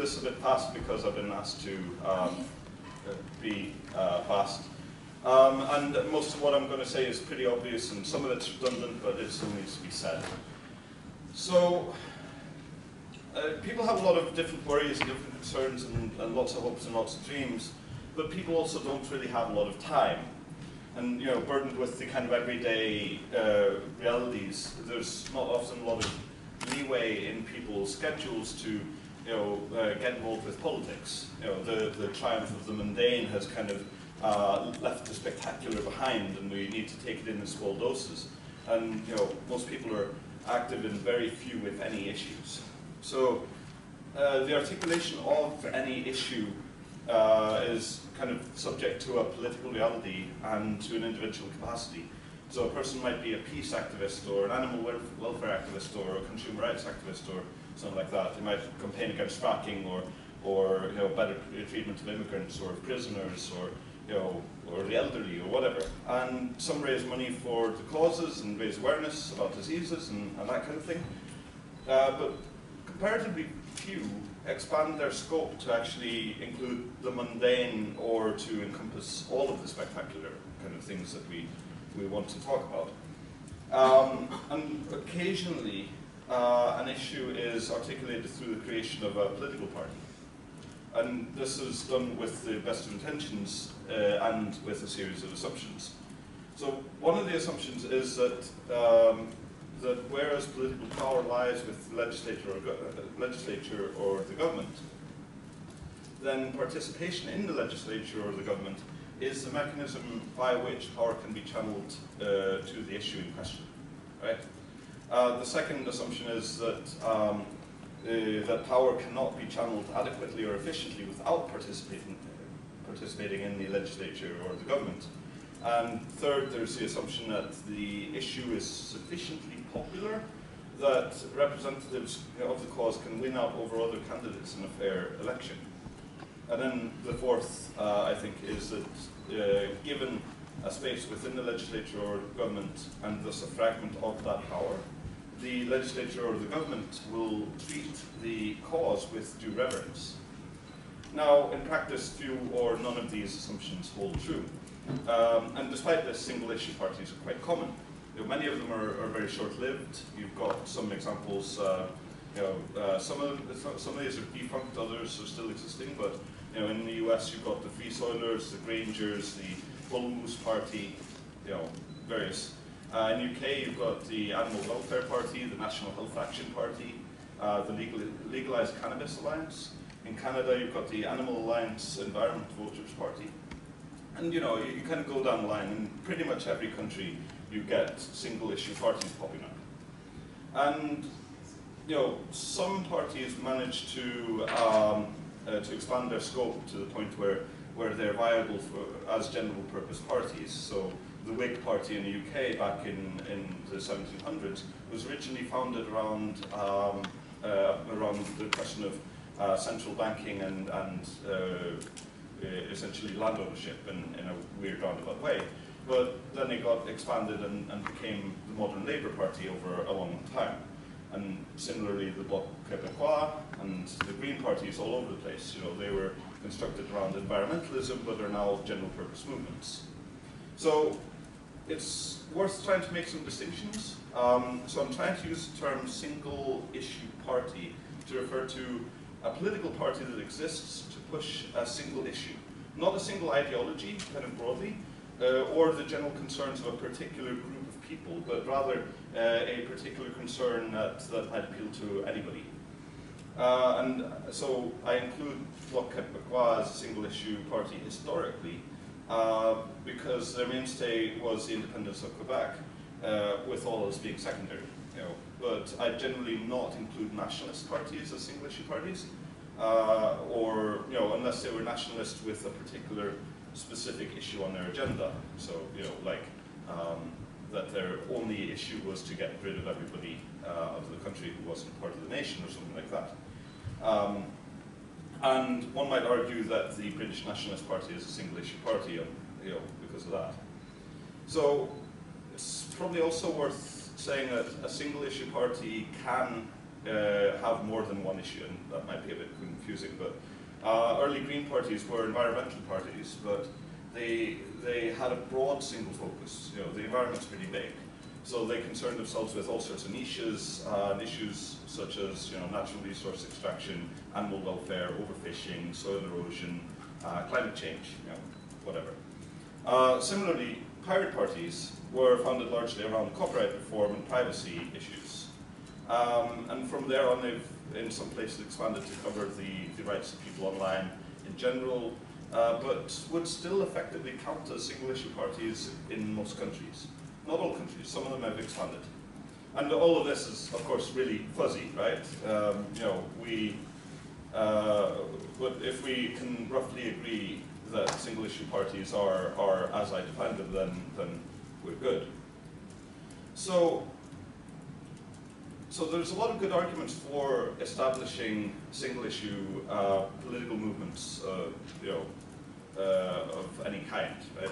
this a bit fast because I've been asked to be fast. And most of what I'm going to say is pretty obvious, and some of it's redundant, but it still needs to be said. So, people have a lot of different worries and different concerns and lots of hopes and lots of dreams, but people also don't really have a lot of time. And, you know, burdened with the kind of everyday realities, there's not often a lot of leeway in people's schedules to, you know, get involved with politics. You know, the triumph of the mundane has kind of left the spectacular behind, and we need to take it in small doses. And, you know, most people are active in very few, if any, issues. So the articulation of any issue is kind of subject to a political reality and to an individual capacity. So a person might be a peace activist, or an animal welfare activist, or a consumer rights activist, or something like that. They might campaign against fracking, or you know, better treatment of immigrants, or prisoners, or you know, or the elderly, or whatever. And some raise money for the causes and raise awareness about diseases and that kind of thing. But comparatively few expand their scope to actually include the mundane, or to encompass all of the spectacular kind of things that we want to talk about. And occasionally, an issue is articulated through the creation of a political party. And this is done with the best of intentions and with a series of assumptions. So one of the assumptions is that that whereas political power lies with the legislature or the government, then participation in the legislature or the government is the mechanism by which power can be channeled to the issue in question. Right? The second assumption is that that power cannot be channeled adequately or efficiently without participating in the legislature or the government. And third, there's the assumption that the issue is sufficiently popular that representatives of the cause can win out over other candidates in a fair election. And then the fourth, I think, is that given a space within the legislature or government, and thus a fragment of that power, the legislature or the government will treat the cause with due reverence. Now, in practice, few or none of these assumptions hold true. And despite this, single-issue parties are quite common. You know, many of them are very short-lived. You've got some examples. You know, some of these are defunct, others are still existing. But you know, in the US, you've got the Free Soilers, the Grangers, the Bull Moose Party. You know, various. In the UK, you've got the Animal Welfare Party, the National Health Action Party, the Legalised Cannabis Alliance. In Canada, you've got the Animal Alliance Environment Voters Party. And you know, you kind of go down the line, in pretty much every country you get single-issue parties popping up. And you know, some parties manage to expand their scope to the point where they're viable as general-purpose parties. So the Whig Party in the UK back in the 1700s was originally founded around the question of central banking and essentially land ownership in a weird roundabout way. But then it got expanded and became the modern Labour Party over a long time. And similarly, the Bloc Québécois and the Green parties all over the place. You know, they were constructed around environmentalism, but are now general purpose movements. So it's worth trying to make some distinctions. So I'm trying to use the term single issue party to refer to a political party that exists to push a single issue, not a single ideology, kind of broadly, or the general concerns of a particular group of people, but rather a particular concern that might appeal to anybody. And so I include Bloc Québécois as a single issue party historically, because their mainstay was the independence of Quebec, with all else being secondary. You know, but I generally not include nationalist parties as single-issue parties, or you know, unless they were nationalist with a particular specific issue on their agenda. So you know, like that their only issue was to get rid of everybody out of the country who wasn't part of the nation, or something like that. And one might argue that the British Nationalist Party is a single-issue party, you know, because of that. So it's probably also worth saying that a single-issue party can have more than one issue, and that might be a bit confusing, but early Green parties were environmental parties, but they had a broad single focus. You know, the environment's pretty big, so they concerned themselves with all sorts of niches, issues such as, you know, natural resource extraction, animal welfare, overfishing, soil erosion, climate change, you know, whatever. Similarly, pirate parties were founded largely around copyright reform and privacy issues. And from there on, they've in some places expanded to cover the rights of people online in general, but would still effectively count as single-issue parties in most countries. Not all countries, some of them have expanded. And all of this is, of course, really fuzzy, right? You know, but if we can roughly agree that single-issue parties are as I defined them, then we're good. So there's a lot of good arguments for establishing single-issue political movements, you know, of any kind, right?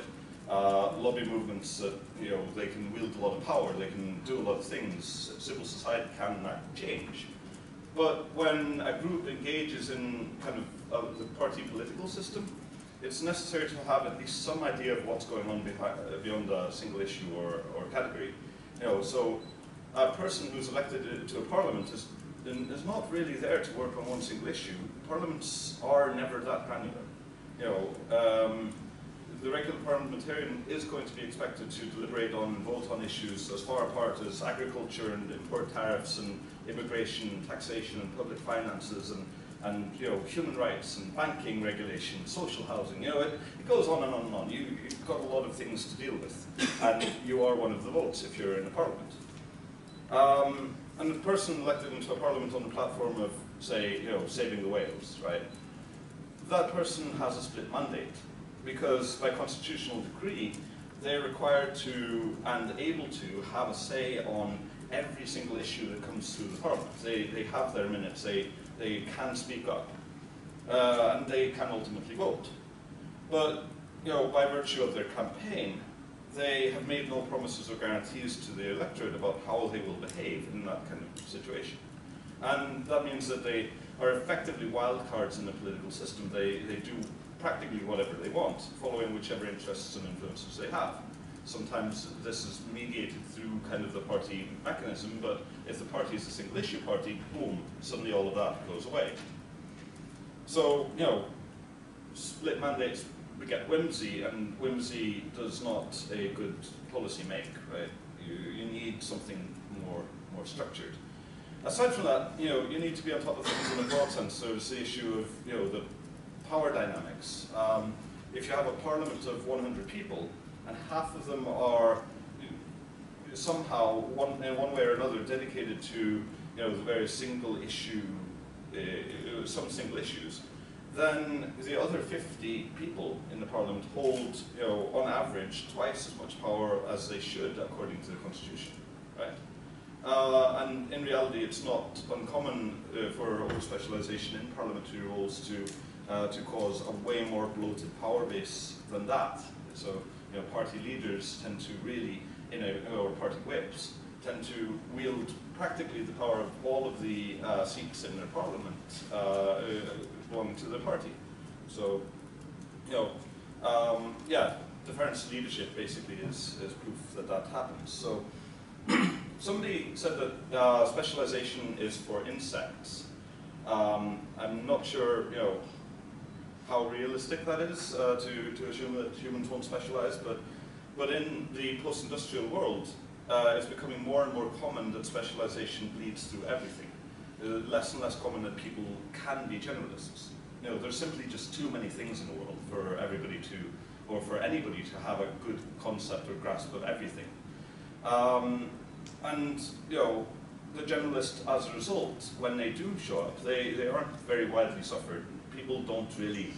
Lobby movements that, you know, they can wield a lot of power, they can do a lot of things, civil society can change. But when a group engages in kind of the party political system, it's necessary to have at least some idea of what's going on beyond a single issue or category. You know, so a person who's elected to a parliament is not really there to work on one single issue. Parliaments are never that granular. You know, the regular parliamentarian is going to be expected to deliberate on and vote on issues as far apart as agriculture and import tariffs and immigration, taxation and public finances and you know, human rights and banking regulation, social housing. You know, it goes on and on and on. You've got a lot of things to deal with, and you are one of the votes if you're in a parliament. And the person elected into a parliament on the platform of, say, you know, saving the whales, right? That person has a split mandate, because by constitutional decree, they're required to and able to have a say on every single issue that comes through the parliament. They have their minutes, they can speak up, and they can ultimately vote. But, you know, by virtue of their campaign, they have made no promises or guarantees to the electorate about how they will behave in that kind of situation. And that means that they are effectively wildcards in the political system. They do practically whatever they want, following whichever interests and influences they have. Sometimes this is mediated through kind of the party mechanism, but if the party is a single issue party, boom, suddenly all of that goes away. So, you know, split mandates beget whimsy, and whimsy does not a good policy make, right? You need something more structured. Aside from that, you know, you need to be on top of things in a broad sense. So there's the issue of, you know, the power dynamics. If you have a parliament of 100 people, and half of them are somehow, in one way or another, dedicated to, you know, the various single issue, some single issues, then the other 50 people in the parliament hold, you know, on average, twice as much power as they should according to the constitution, right? And in reality, it's not uncommon for over-specialization in parliamentary roles to cause a way more bloated power base than that. So, you know, party leaders tend to really, or party whips, tend to wield practically the power of all of the seats in their parliament belonging to the party. So, you know, yeah, difference leadership basically is proof that that happens. So, somebody said that specialization is for insects. I'm not sure, you know, how realistic that is to assume that humans won't specialize, but in the post-industrial world, it's becoming more and more common that specialization bleeds through everything. Less and less common that people can be generalists. You know, there's simply just too many things in the world for everybody to, or for anybody to have a good concept or grasp of everything. And, you know, the generalist, as a result, when they do show up, they aren't very widely suffered. People don't really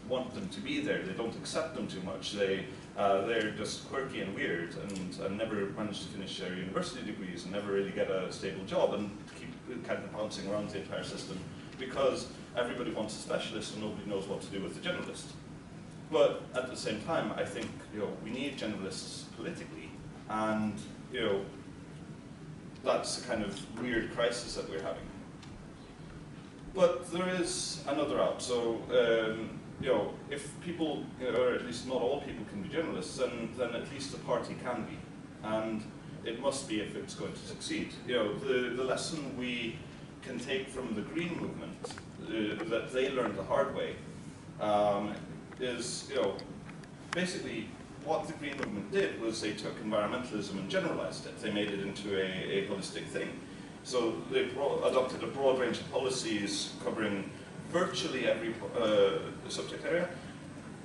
want them to be there. They don't accept them too much. They're just quirky and weird and never manage to finish their university degrees and never really get a stable job and keep kind of bouncing around the entire system because everybody wants a specialist and nobody knows what to do with the generalist. But at the same time, I think, you know, we need generalists politically, and, you know, that's a kind of weird crisis that we're having. But there is another route. So, if people, or at least not all people can be journalists, then at least the party can be. And it must be if it's going to succeed. The lesson we can take from the Green movement that they learned the hard way is, basically what the Green movement did was they took environmentalism and generalized it. They made it into a holistic thing. So they adopted a broad range of policies covering virtually every subject area.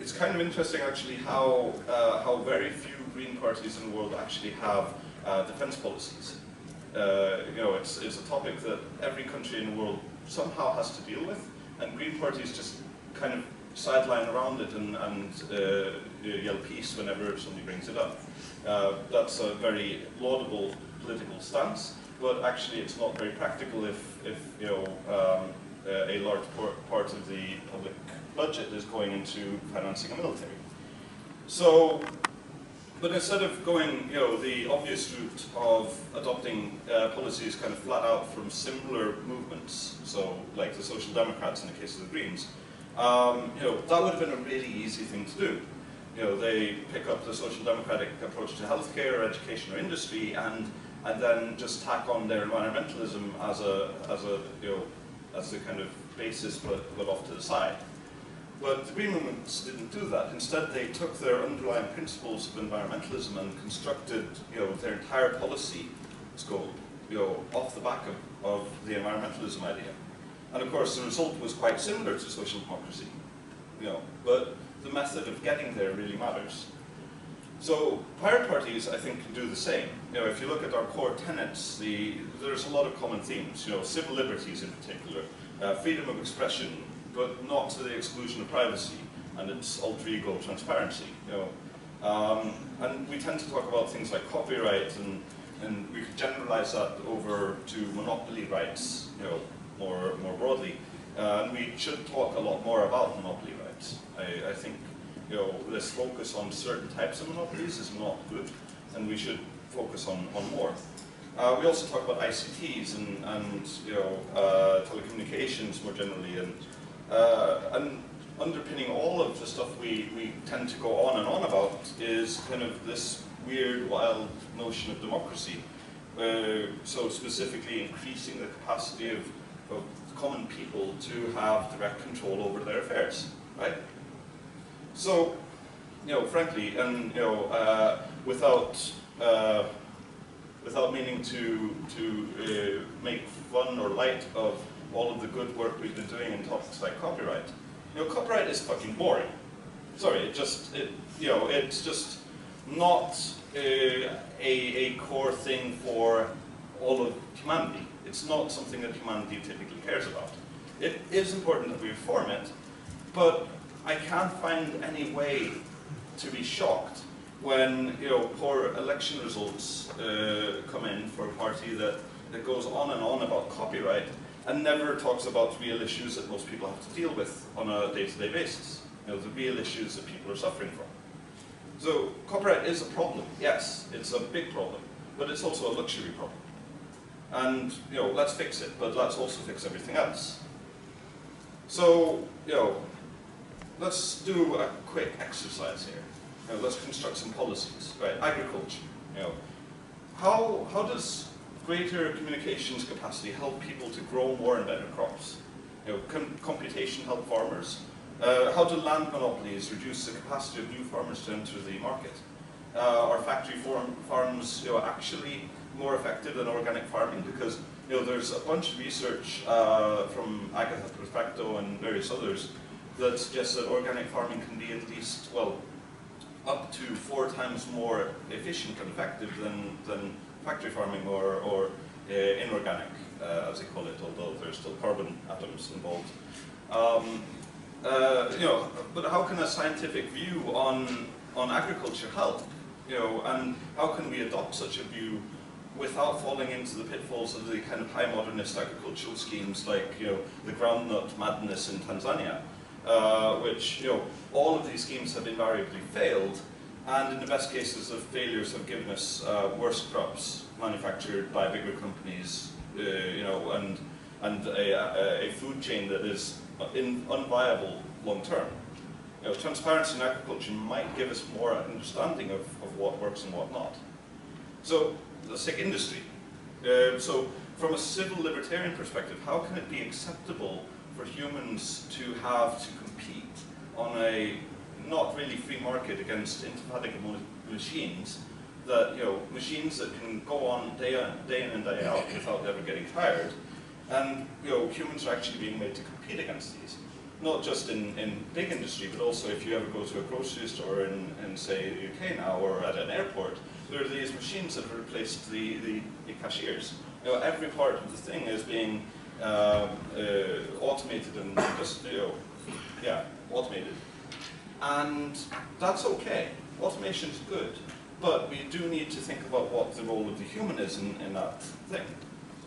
It's kind of interesting actually how very few Green parties in the world actually have defense policies. It's a topic that every country in the world somehow has to deal with, and Green parties just kind of sideline around it and yell peace whenever somebody brings it up. That's a very laudable political stance, but actually it's not very practical if a large part of the public budget is going into financing a military. So, but instead of going, the obvious route of adopting policies kind of flat out from similar movements, so like the Social Democrats in the case of the Greens, that would have been a really easy thing to do. They pick up the social democratic approach to healthcare, or education, or industry, and then just tack on their environmentalism as the kind of basis, but off to the side. But the Green movements didn't do that. Instead, they took their underlying principles of environmentalism and constructed, their entire policy scope, off the back of the environmentalism idea. And of course, the result was quite similar to social democracy, but the method of getting there really matters. So pirate parties, I think, can do the same. If you look at our core tenets, there's a lot of common themes. Civil liberties in particular, freedom of expression, but not to the exclusion of privacy, and its alter ego transparency. And we tend to talk about things like copyright, and we could generalize that over to monopoly rights, more broadly. And we should talk a lot more about monopoly rights. I think this focus on certain types of monopolies is not good, and we should focus on more. We also talk about ICTs and telecommunications more generally, and underpinning all of the stuff we tend to go on and on about is kind of this weird, wild notion of democracy. So specifically increasing the capacity of common people to have direct control over their affairs, right? So, frankly, and without meaning to make fun or light of all of the good work we've been doing in topics like copyright, copyright is fucking boring. Sorry, it's just not a core thing for all of humanity. It's not something that humanity typically cares about. It is important that we reform it, but I can't find any way to be shocked when poor election results come in for a party that goes on and on about copyright and never talks about real issues that most people have to deal with on a day-to-day basis. The real issues that people are suffering from. So copyright is a problem, yes, it's a big problem, but it's also a luxury problem. And let's fix it, but let's also fix everything else. So let's do a quick exercise here. Let's construct some policies, right? Agriculture. How does greater communications capacity help people to grow more and better crops? Can computation help farmers? How do land monopolies reduce the capacity of new farmers to enter the market? Are factory farms actually more effective than organic farming? Because there's a bunch of research from Agatha Perfecto and various others that suggests that organic farming can be at least, well, up to 4 times more efficient and effective than factory farming or inorganic, as they call it, although there's still carbon atoms involved. But how can a scientific view on agriculture help? And how can we adopt such a view without falling into the pitfalls of the kind of high modernist agricultural schemes like the groundnut madness in Tanzania, which all of these schemes have invariably failed, and in the best cases the failures have given us worse crops manufactured by bigger companies, and and a food chain that is unviable long term. You know, transparency in agriculture might give us more understanding of what works and what not. So let's take industry. So from a civil libertarian perspective, how can it be acceptable for humans to have to compete on a not really free market against indefatigable machines that, you know, machines that can go on day in and day out without ever getting tired, and, you know, humans are actually being made to compete against these. Not just in big industry, but also if you ever go to a grocery store in say, the UK now, or at an airport, there are these machines that have replaced the cashiers. You know, every part of the thing is being automated and just, you know, yeah, automated. And that's okay. Automation is good, but we do need to think about what the role of the human is in that thing.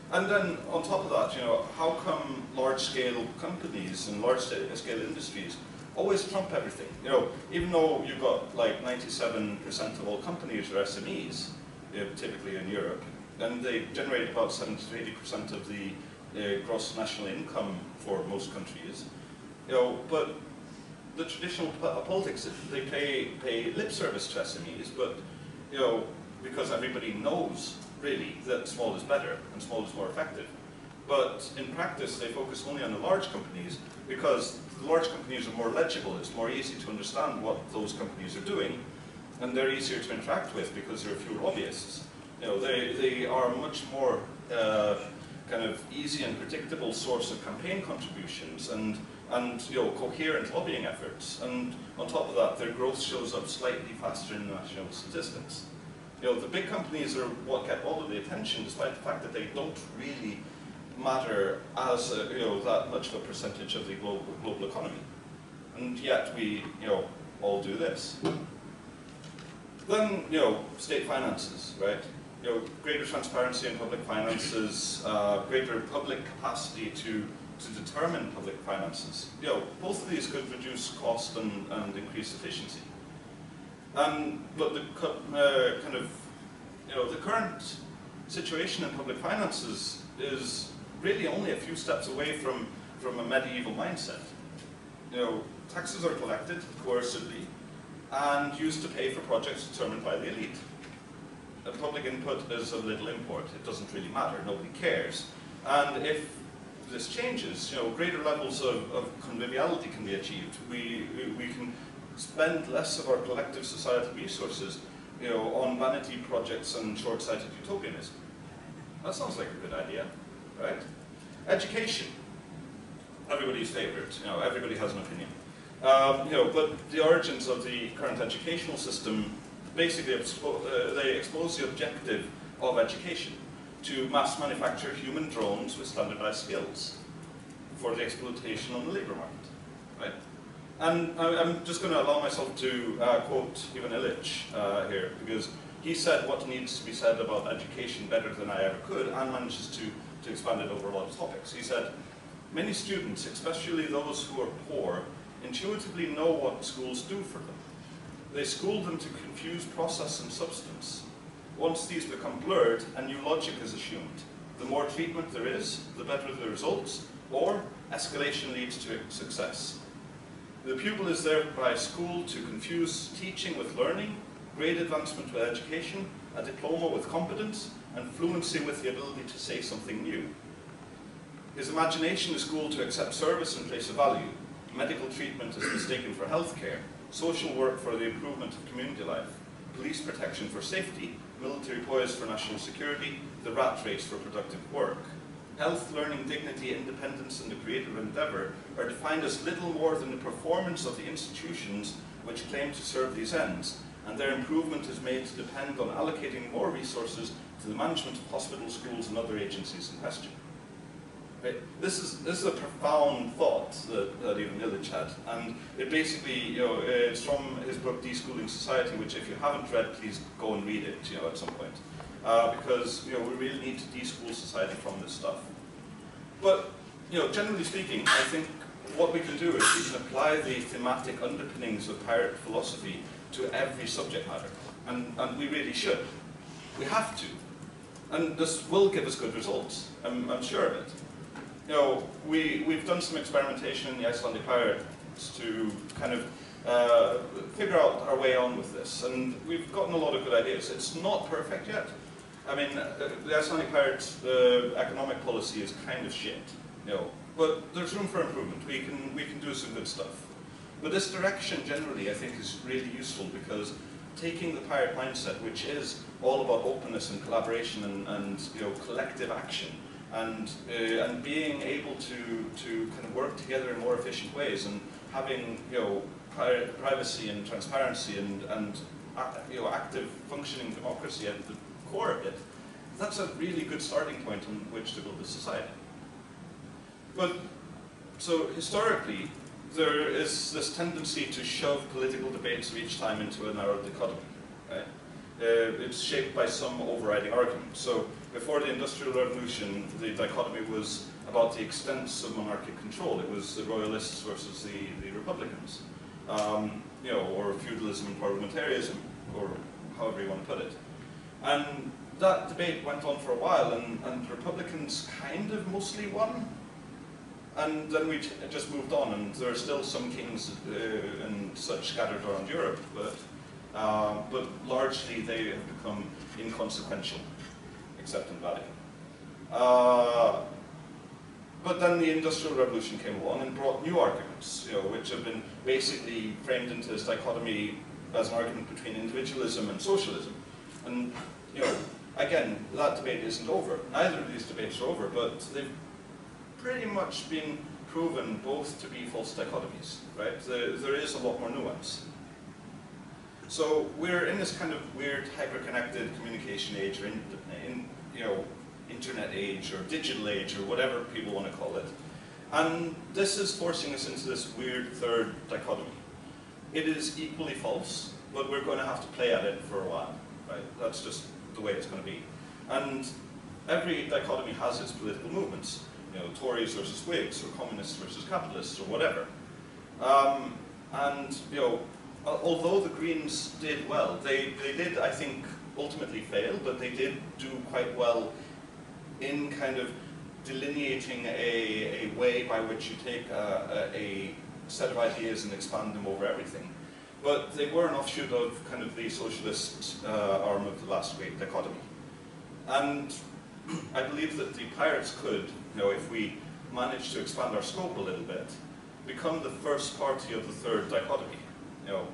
And then on top of that, you know, how come large-scale companies and large-scale industries always trump everything? You know, even though you've got like 97% of all companies are SMEs, typically in Europe, and they generate about 70 to 80% of the gross national income for most countries. You know, but the traditional politics, they pay lip service to SMEs, but, you know, because everybody knows really that small is better and small is more effective. But in practice, they focus only on the large companies because the large companies are more legible. It's more easy to understand what those companies are doing, and they're easier to interact with because there are fewer lobbyists. You know, they are a much more kind of easy and predictable source of campaign contributions and you know, coherent lobbying efforts. And on top of that, their growth shows up slightly faster in national statistics. You know, the big companies are what get all of the attention, despite the fact that they don't really matter as you know, that much of a percentage of the global economy. And yet we, you know, all do this. Then, you know, state finances, right? You know, greater transparency in public finances, greater public capacity to determine public finances. You know, both of these could reduce cost and increase efficiency. But the kind of, you know, the current situation in public finances is really only a few steps away from a medieval mindset. You know, taxes are collected coercively and used to pay for projects determined by the elite. The public input is of little import. It doesn't really matter. Nobody cares. And if this changes, you know, greater levels of conviviality can be achieved. We can spend less of our collective societal resources, you know, on vanity projects and short-sighted utopianism. That sounds like a good idea, right? Education, everybody's favorite. You know, everybody has an opinion. You know, but the origins of the current educational system basically they expose the objective of education to mass manufacture human drones with standardized skills for the exploitation on the labor market, right? And I'm just going to allow myself to quote Ivan Illich here, because he said what needs to be said about education better than I ever could, and manages to expand it over a lot of topics. He said, many students, especially those who are poor, intuitively know what schools do for them. They school them to confuse process and substance. Once these become blurred, a new logic is assumed. The more treatment there is, the better the results, or escalation leads to success. The pupil is thereby schooled to confuse teaching with learning, grade advancement with education, a diploma with competence, and fluency with the ability to say something new. His imagination is schooled to accept service in place of value. Medical treatment is mistaken for healthcare, social work for the improvement of community life, police protection for safety, military poise for national security, the rat race for productive work. Health, learning, dignity, independence, and the creative endeavour are defined as little more than the performance of the institutions which claim to serve these ends, and their improvement is made to depend on allocating more resources to the management of hospitals, schools, and other agencies in question. Right? This is a profound thought that Ivan Illich had, and it basically, you know, it's from his book Deschooling Society, which if you haven't read, please go and read it, you know, at some point, because, you know, we really need to deschool society from this stuff. But, you know, generally speaking, I think what we can do is we can apply the thematic underpinnings of pirate philosophy to every subject matter, and we really should. We have to, and this will give us good results. I'm sure of it. you know, we've done some experimentation in the Icelandic pirates to kind of figure out our way on with this, and we've gotten a lot of good ideas. It's not perfect yet. I mean, the Icelandic pirates' economic policy is kind of shit, you know, but there's room for improvement. We can do some good stuff. But this direction generally, I think, is really useful because taking the pirate mindset, which is all about openness and collaboration and you know, collective action, and being able to kind of work together in more efficient ways, and having, you know, privacy and transparency and you know, active functioning democracy at the core of it, that's a really good starting point on which to build a society. But so historically, there is this tendency to shove political debates of each time into a narrow dichotomy. Right? It's shaped by some overriding argument. So before the Industrial Revolution, the dichotomy was about the extents of monarchic control. It was the royalists versus the republicans, you know, or feudalism and parliamentarism, or however you want to put it. And that debate went on for a while, and Republicans kind of mostly won. And then we just moved on, and there are still some kings and such scattered around Europe, but largely they have become inconsequential, except in Vatican. But then the Industrial Revolution came along and brought new arguments, you know, which have been basically framed into this dichotomy as an argument between individualism and socialism. And, you know, again, that debate isn't over. Neither of these debates are over, but they've pretty much been proven both to be false dichotomies, right? There is a lot more nuance. So we're in this kind of weird hyper-connected communication age, or you know, internet age, or digital age, or whatever people want to call it. And this is forcing us into this weird third dichotomy. It is equally false, but we're going to have to play at it for a while, right? That's just the way it's going to be. And every dichotomy has its political movements. You know, Tories versus Whigs, or communists versus capitalists, or whatever. And, you know, although the Greens did well, they did, I think, ultimately fail, but they did do quite well in kind of delineating a way by which you take a set of ideas and expand them over everything. But they were an offshoot of kind of the socialist arm of the last great dichotomy. And I believe that the pirates could, you know, if we manage to expand our scope a little bit, become the first party of the third dichotomy. You know,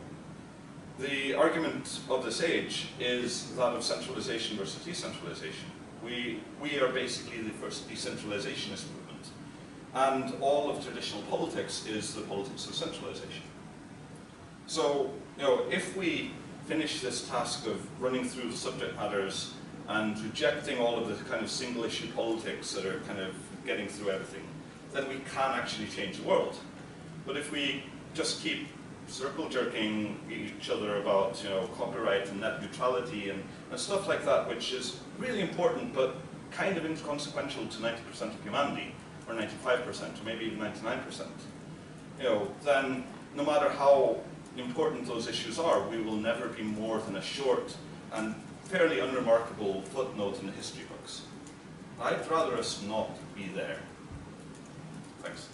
the argument of this age is that of centralization versus decentralization. We are basically the first decentralizationist movement, and all of traditional politics is the politics of centralization. So, you know, if we finish this task of running through the subject matters and rejecting all of the kind of single issue politics that are kind of getting through everything, then we can actually change the world. But if we just keep circle jerking each other about, you know, copyright and net neutrality and stuff like that, which is really important but kind of inconsequential to 90% of humanity, or 95%, or maybe even 99%, you know, then no matter how important those issues are, we will never be more than a short and fairly unremarkable footnote in the history books. I'd rather us not be there. Thanks.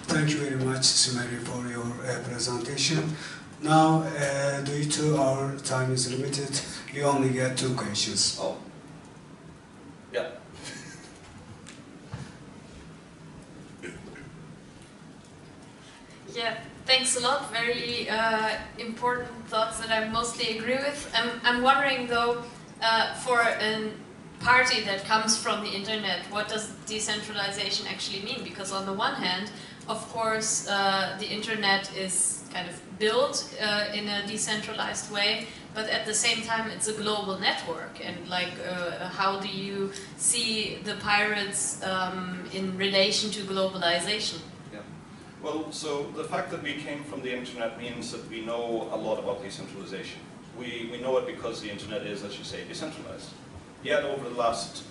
Thank you very much, Smári, for your presentation. Now, due to our time is limited, you only get 2 questions. Oh. Yeah. Yeah, thanks a lot. Very important thoughts that I mostly agree with. I'm wondering though, for a party that comes from the internet, what does decentralization actually mean? Because on the one hand, of course, the internet is kind of built in a decentralized way, but at the same time it's a global network. And like, how do you see the pirates in relation to globalization? Well, so the fact that we came from the internet means that we know a lot about decentralization. We know it because the internet is, as you say, decentralized. Yet over the last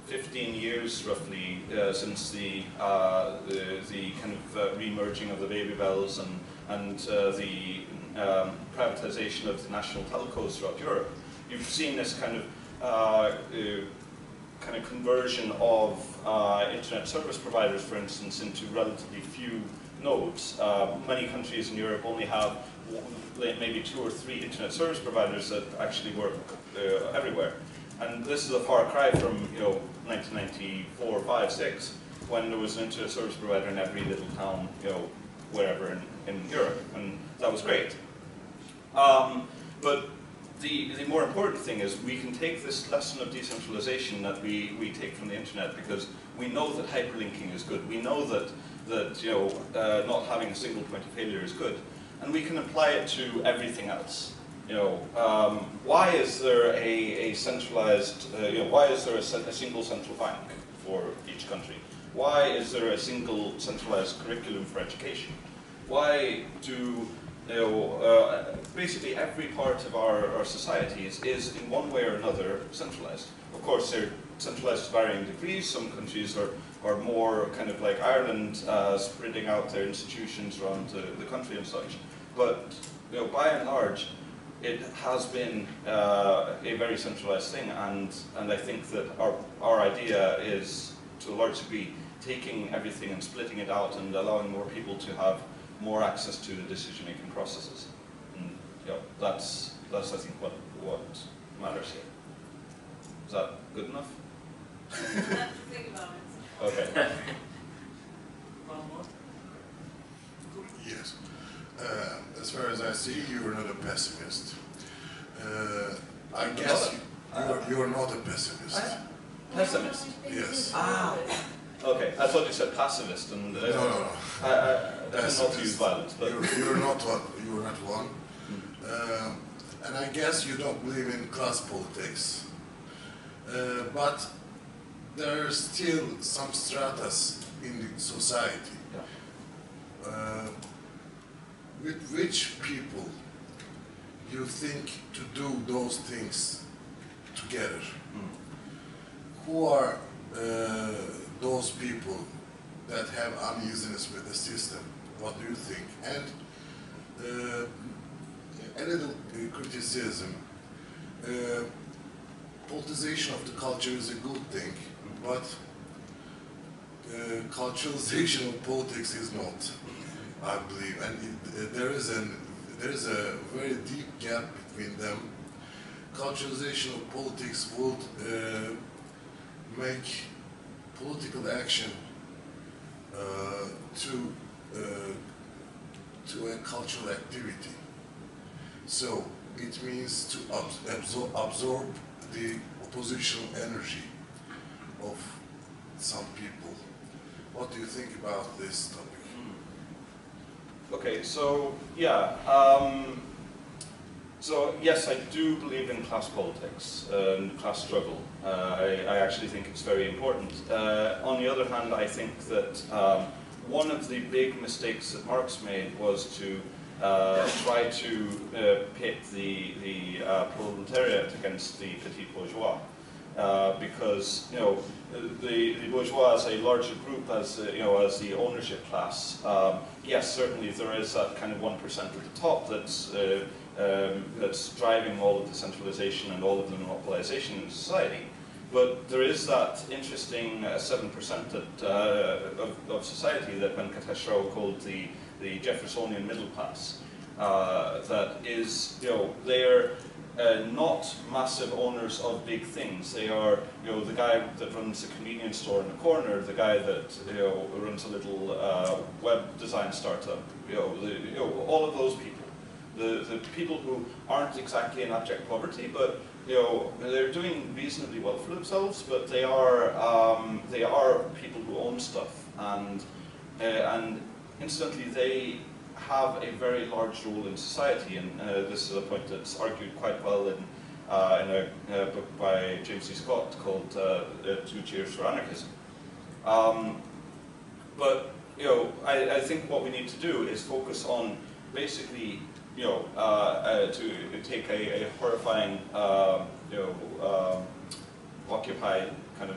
15 years, roughly, since the kind of re-merging of the baby bells and the privatization of the national telcos throughout Europe, you've seen this kind of conversion of internet service providers, for instance, into relatively few nodes. Many countries in Europe only have maybe 2 or 3 internet service providers that actually work everywhere. And this is a far cry from 1994, 5, 6, when there was an internet service provider in every little town, wherever in Europe, and that was great. But the more important thing is we can take this lesson of decentralization that we take from the internet, because we know that hyperlinking is good. We know that not having a single point of failure is good, and we can apply it to everything else. Why is there a centralized? Why is there a single central bank for each country? Why is there a single centralized curriculum for education? Why do basically every part of our societies is in one way or another centralized? Of course, they're centralized to varying degrees. Some countries are more kind of like Ireland, spreading out their institutions around the country and such. But by and large, it has been a very centralized thing, and I think that our idea is, to a large degree, taking everything and splitting it out and allowing more people to have more access to the decision-making processes. And that's I think what matters here. Is that good enough? Think about it. Okay. One more? Yes. As far as I see, you are not a pessimist. I guess you are not a pessimist. Pessimist? Yes. Ah. Okay, I thought you said pacifist, and No. I tend not to use violence, but you're not one. And I guess you don't believe in class politics. But there are still some stratas in the society. yeah. With which people you think to do those things together? Who are those people that have uneasiness with the system? What do you think? And a little criticism. Politicization of the culture is a good thing, but culturalization of politics is not, I believe. And there is a very deep gap between them. Culturalization of politics would make political action to a cultural activity. So it means to absorb the oppositional energy of some people. What do you think about this topic? Okay, so yeah. So yes, I do believe in class politics and class struggle. I actually think it's very important. On the other hand, I think that one of the big mistakes that Marx made was to try to pit the proletariat against the petit bourgeois, because the bourgeois as a larger group, as as the ownership class. Yes, certainly there is that kind of 1% at the top that's driving all of the centralization and all of the monopolization in society. But there is that interesting 7% of society that Venkatesh Rao called the Jeffersonian middle class. That is, they're not massive owners of big things. They are, the guy that runs a convenience store in the corner, the guy that runs a little web design startup. All of those people. The people who aren't exactly in abject poverty, but they're doing reasonably well for themselves. But they are people who own stuff, and incidentally they have a very large role in society. And this is a point that's argued quite well in a book by James C. Scott called Two Cheers for Anarchism. But I think what we need to do is focus on basically to take a horrifying Occupy kind of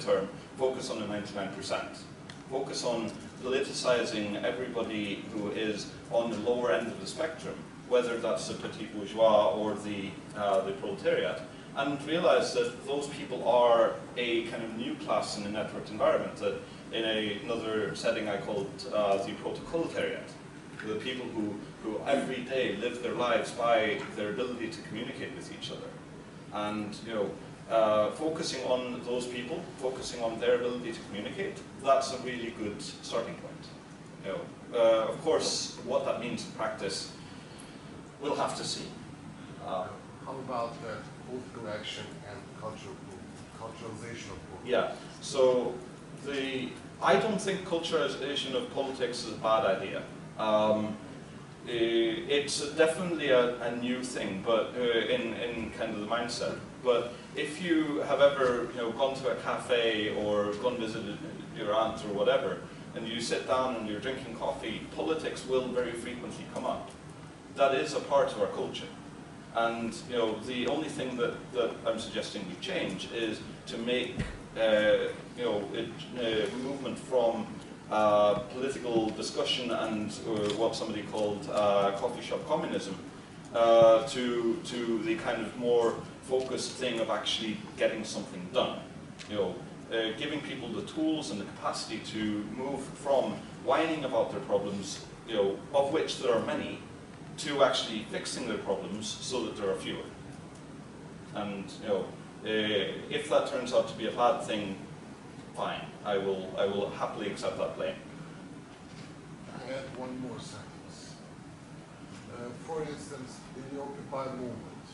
term, focus on the 99%. Focus on politicizing everybody who is on the lower end of the spectrum, whether that's the petit bourgeois or the proletariat, and realize that those people are a kind of new class in a networked environment that in another setting I called the protocoletariat. The people who every day live their lives by their ability to communicate with each other. And focusing on those people, focusing on their ability to communicate, that's a really good starting point. Of course, what that means in practice, we'll have to see. How about political action and culturalization of politics? Yeah, so I don't think culturalization of politics is a bad idea. It's definitely a new thing, but in kind of the mindset. But if you have ever gone to a cafe or gone visited your aunt or whatever, and you sit down and you're drinking coffee, politics will very frequently come up. That is a part of our culture. And the only thing that I'm suggesting we change is to make movement from political discussion and what somebody called coffee shop communism to the kind of more focused thing of actually getting something done. Giving people the tools and the capacity to move from whining about their problems, of which there are many, to actually fixing their problems so that there are fewer. And if that turns out to be a bad thing, fine. I will happily accept that blame. I add one more sentence. For instance, in the Occupy movement,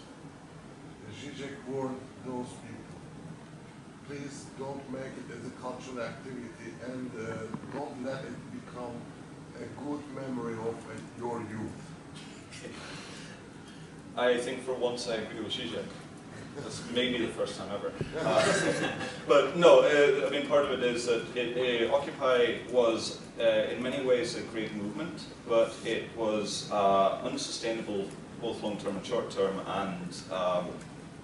Zizek warned those people, please don't make it as a cultural activity and don't let it become a good memory of your youth. I think for once I agree with Zizek. That's maybe the first time ever. But no, I mean, part of it is that Occupy was, in many ways, a great movement, but it was unsustainable, both long-term and short-term, and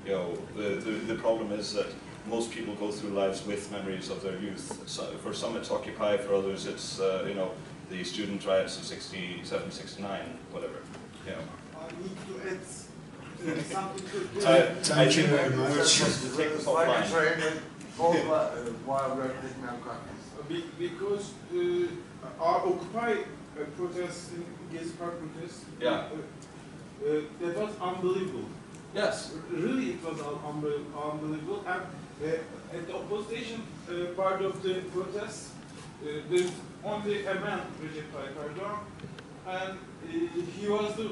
the problem is that most people go through lives with memories of their youth. So for some it's Occupy, for others it's, the student riots of 67, 69, whatever. I need to add something to Thank you very much. Take this offline. While we're taking our copies. Because our Occupy protests, against Park protests, Yeah. that was unbelievable. Yes. Really, it was unbelievable. And at the opposition part of the protest, there's only a man, Recep Tayyip Erdoğan, and he was the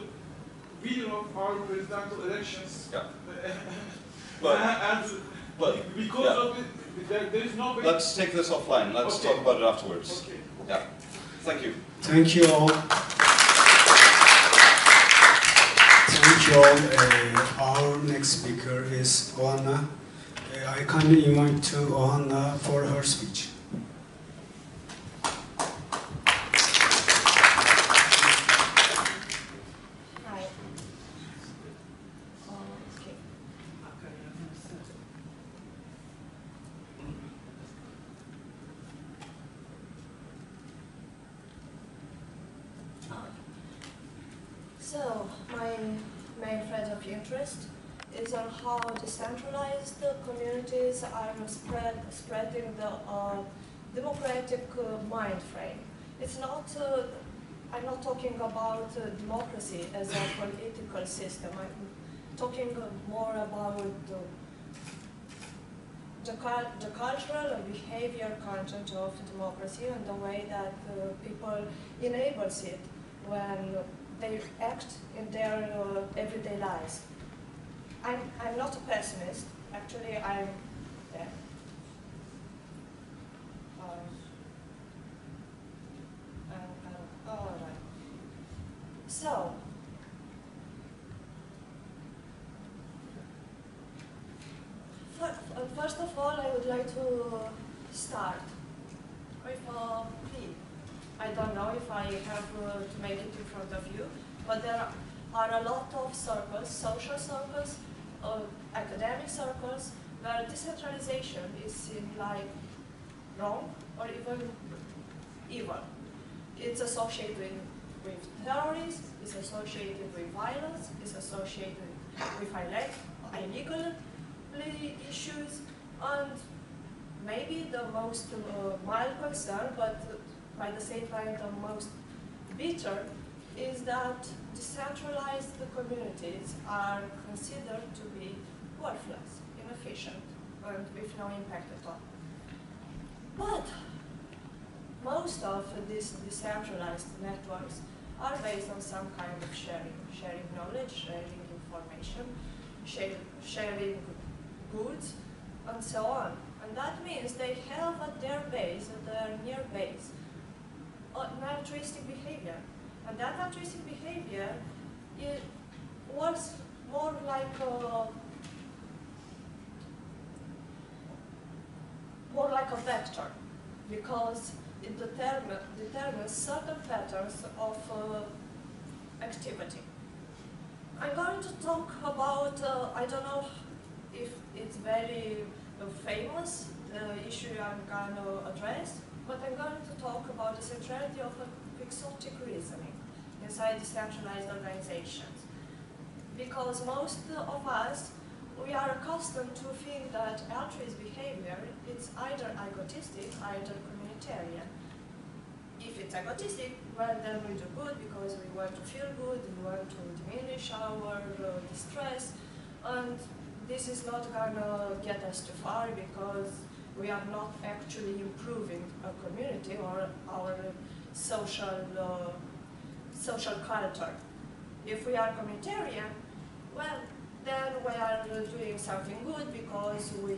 winner of our presidential elections. Yeah. But because yeah. of it, there is no way. Let's take this offline. Let's talk about it afterwards. Okay. Yeah. Thank you. Thank you all. Thank you all. Our next speaker is Oana. I kindly invite to Oana for her speech. Hi. Okay. So, my main field of interest is on how decentralized communities are spreading the democratic mind frame. It's not, I'm not talking about democracy as a political system. I'm talking more about the cultural and behavior content of democracy and the way that people enables it when they act in their everyday lives. I'm not a pessimist. Actually, I'm. Yeah. All right. So. First of all, I would like to start with a plea. I don't know if I have to make it in front of you, but there are a lot of circles, social circles, academic circles, where decentralization is seen like wrong or even evil. It's associated with terrorism, is associated with violence, is associated with illegal issues, and maybe the most mild concern, but by the same time the most bitter, is that decentralized communities are considered to be worthless, inefficient, and with no impact at all. But most of these decentralized networks are based on some kind of sharing knowledge, sharing information, sharing goods, and so on. And that means they have at their base, at their near base, an altruistic behavior. And that altruistic behavior works more like a vector, because it determines certain patterns of activity. I'm going to talk about, I don't know if it's very famous, the issue I'm going to address, but I'm going to talk about the centrality of Quixotic reasoning inside decentralized organizations. Because most of us, we are accustomed to think that altruist behavior is either egotistic, either communitarian. If it's egotistic, well, then we do good because we want to feel good, we want to diminish our distress, and this is not going to get us too far because we are not actually improving a community or our social culture. If we are communitarian, well, then we are doing something good because we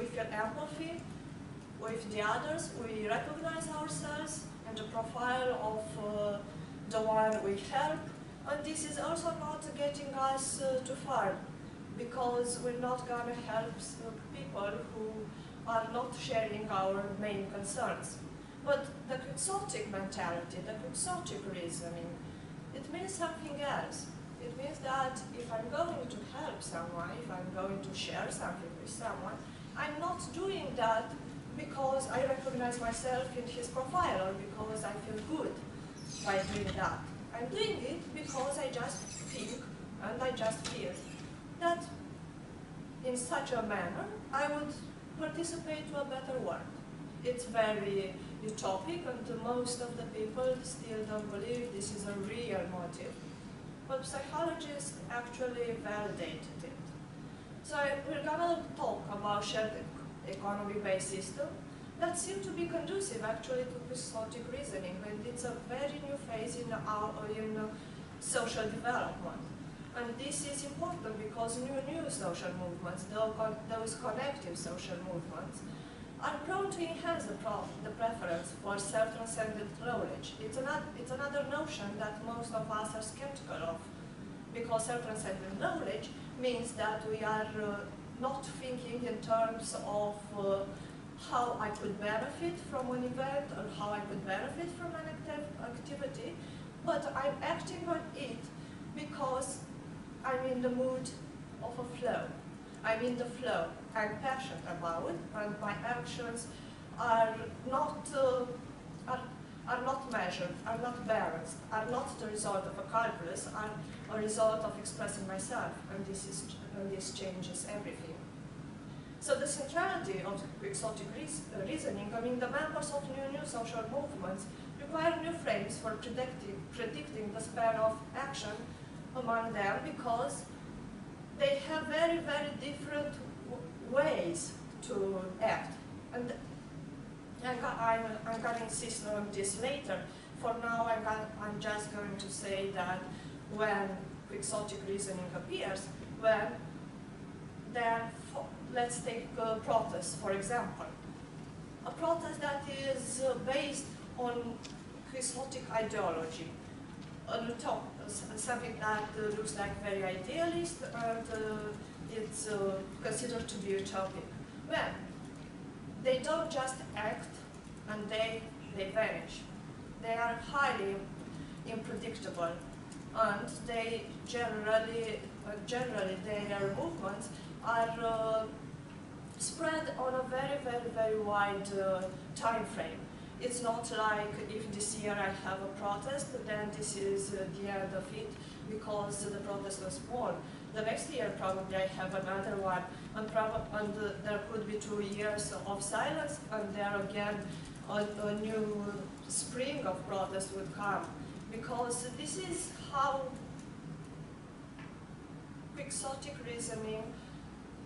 feel empathy with the others, we recognize ourselves and the profile of the one we help, and this is also not getting us too far, because we're not going to help people who are not sharing our main concerns. But the Quixotic mentality, the Quixotic reasoning, it means something else. It means that if I'm going to help someone, if I'm going to share something with someone, I'm not doing that because I recognize myself in his profile or because I feel good by doing that. I'm doing it because I just think and I just feel that in such a manner I would participate to a better world. It's very utopic, and most of the people still don't believe this is a real motive. But psychologists actually validated it. So we're gonna talk about shared economy-based system that seem to be conducive actually to Quixotic reasoning, and it's a very new phase in social development. And this is important because new social movements, those connective social movements, are prone to enhance the preference for self-transcendent knowledge. It's another notion that most of us are skeptical of, because self-transcendent knowledge means that we are not thinking in terms of how I could benefit from an event or how I could benefit from an activity, but I'm acting on it because I'm in the mood of a flow. I'm in the flow. I'm passionate about it, and my actions are not measured, are not balanced, are not the result of a calculus, are a result of expressing myself, and this changes everything. So the centrality of Quixotic reasoning, I mean, the members of new social movements require new frames for predicting the span of action among them, because they have very, very different ways to act. And I'm going to insist on this later. For now, I'm just going to say that when Quixotic reasoning appears, well, then let's take a protest, for example. A protest that is based on Quixotic ideology, something that looks like very idealist, and it's considered to be utopic. Well, they don't just act and they vanish. They are highly unpredictable, and they generally their movements are spread on a very, very, very wide time frame. It's not like if this year I have a protest, then this is the end of it because the protest was small. The next year probably I have another one, and there could be 2 years of silence, and there again a new spring of protest would come. Because this is how Quixotic reasoning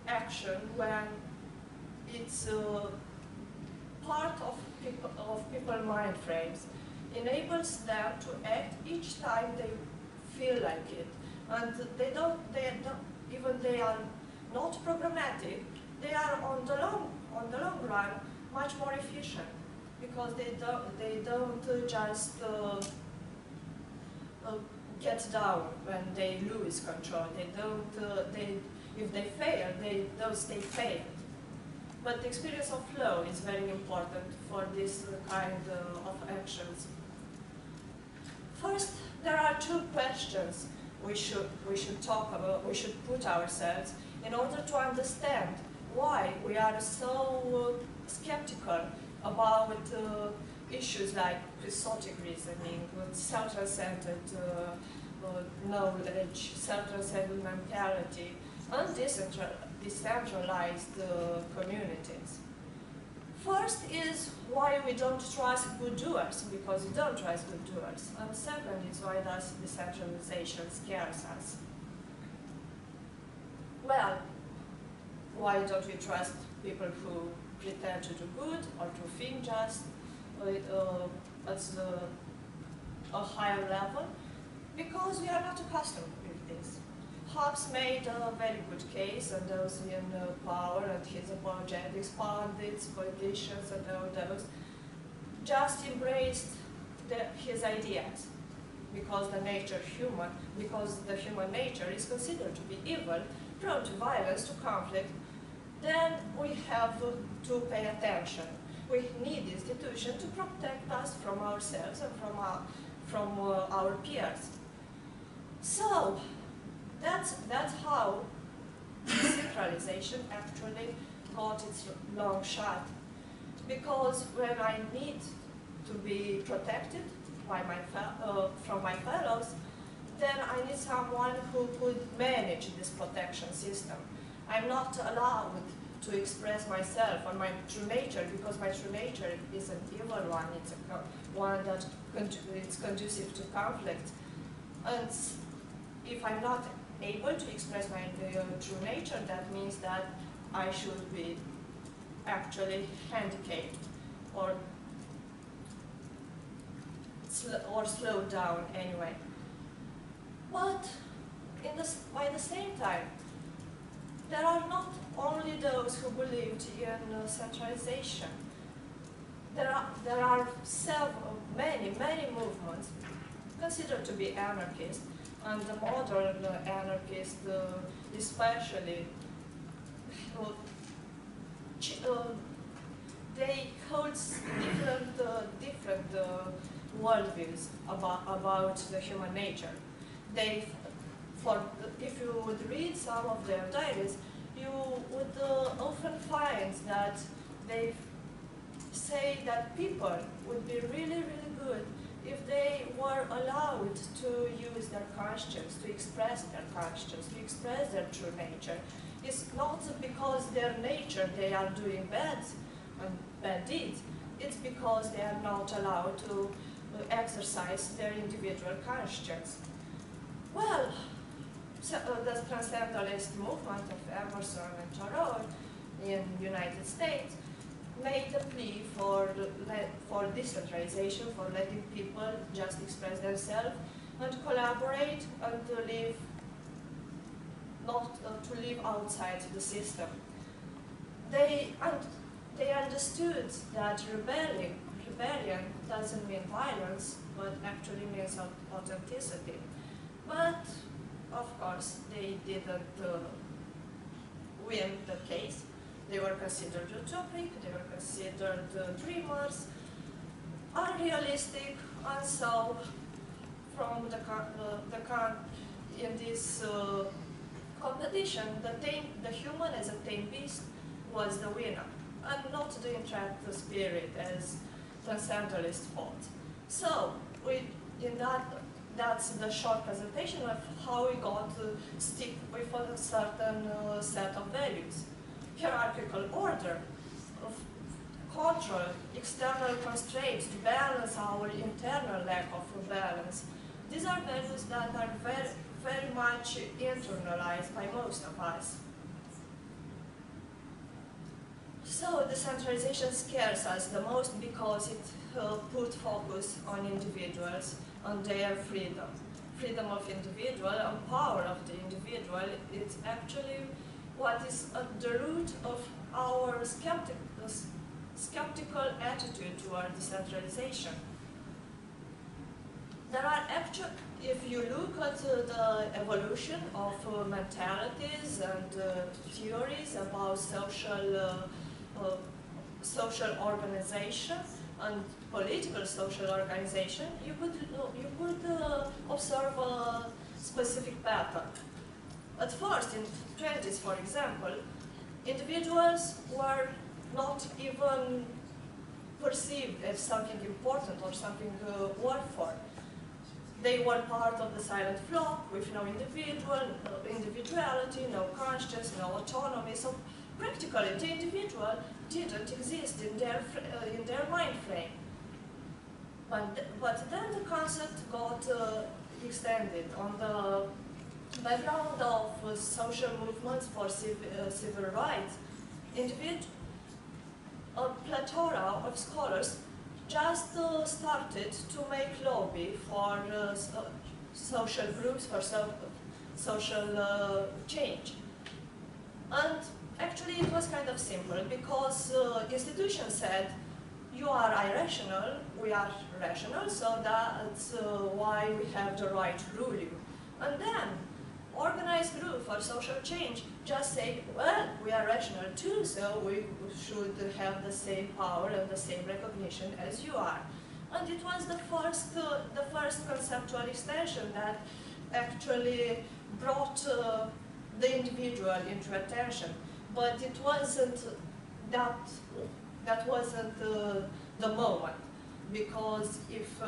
action, when it's part of people mind frames, enables them to act each time they feel like it, and they don't even they are not programmatic. They are on the long run much more efficient because they don't just get down when they lose control. They don't. If they fail, they don't stay failed. But the experience of flow is very important for this kind of actions. First, there are 2 questions we should talk about. We should put ourselves in order to understand why we are so skeptical about issues like Quixotic reasoning, self-centered knowledge, self-centered mentality, and decentralized communities. First is why we don't trust good doers, because we don't trust good doers. And second is why does decentralization scares us? Well, why don't we trust people who pretend to do good or to think just at a higher level? Because we are not accustomed with this. Hobbes made a very good case, and those in power and his apologetics, pundits, politicians, and all those, just embraced his ideas, because the human nature is considered to be evil, prone to violence, to conflict. Then we have to pay attention. We need institutions to protect us from ourselves and from our peers. So that's how decentralization actually got its long shot. Because when I need to be protected by from my fellows, then I need someone who could manage this protection system. I'm not allowed to express myself on my true nature, because my true nature is an evil one. It's one that is conducive to conflict. And if I'm not able to express my true nature, that means that I should be actually handicapped or slowed down anyway. But by the same time, there are not only those who believed in centralization. There are many movements considered to be anarchist, and the modern anarchists, especially, they hold different worldviews about the human nature. If you would read some of their diaries, you would often find that they say that people would be really good if they were allowed to use their conscience, to express their conscience, to express their true nature. It's not because their nature they are doing bad deeds. It's because they are not allowed to exercise their individual conscience. Well, the Transcendentalist movement of Emerson and Thoreau in the United States made a plea for decentralization, for letting people just express themselves and collaborate and to live outside the system. They understood that rebellion doesn't mean violence, but actually means authenticity. But of course, they didn't win the case. They were considered utopic, they were considered dreamers, unrealistic, and so from in this competition, the human as a tame beast was the winner, and not the interact spirit as transcendentalist thought. So, that's the short presentation of how we got to stick with a certain set of values. Hierarchical order, of control, external constraints to balance our internal lack of balance. These are values that are very, very much internalized by most of us. So decentralization scares us the most because it puts focus on individuals, on their freedom. Freedom of individual and power of the individual, it's actually what is at the root of our skeptical attitude toward decentralization. There are actually, if you look at the evolution of mentalities and theories about social organization and political social organization, you could observe a specific pattern. At first, in the 20s, for example, individuals were not even perceived as something important or something worth for. They were part of the silent flock with no individuality, no conscience, no autonomy. So practically, the individual didn't exist in their mind frame. But then the concept got extended on the background of social movements for civil rights. A plethora of scholars just started to make lobby for social groups, for social change. And actually it was kind of simple because institutions said, you are irrational, we are rational, so that's why we have the right to rule you. And then organized group for social change just say, well, we are rational too, so we should have the same power and the same recognition as you are. And it was the first conceptual extension that actually brought the individual into attention. But it wasn't that wasn't the moment, because if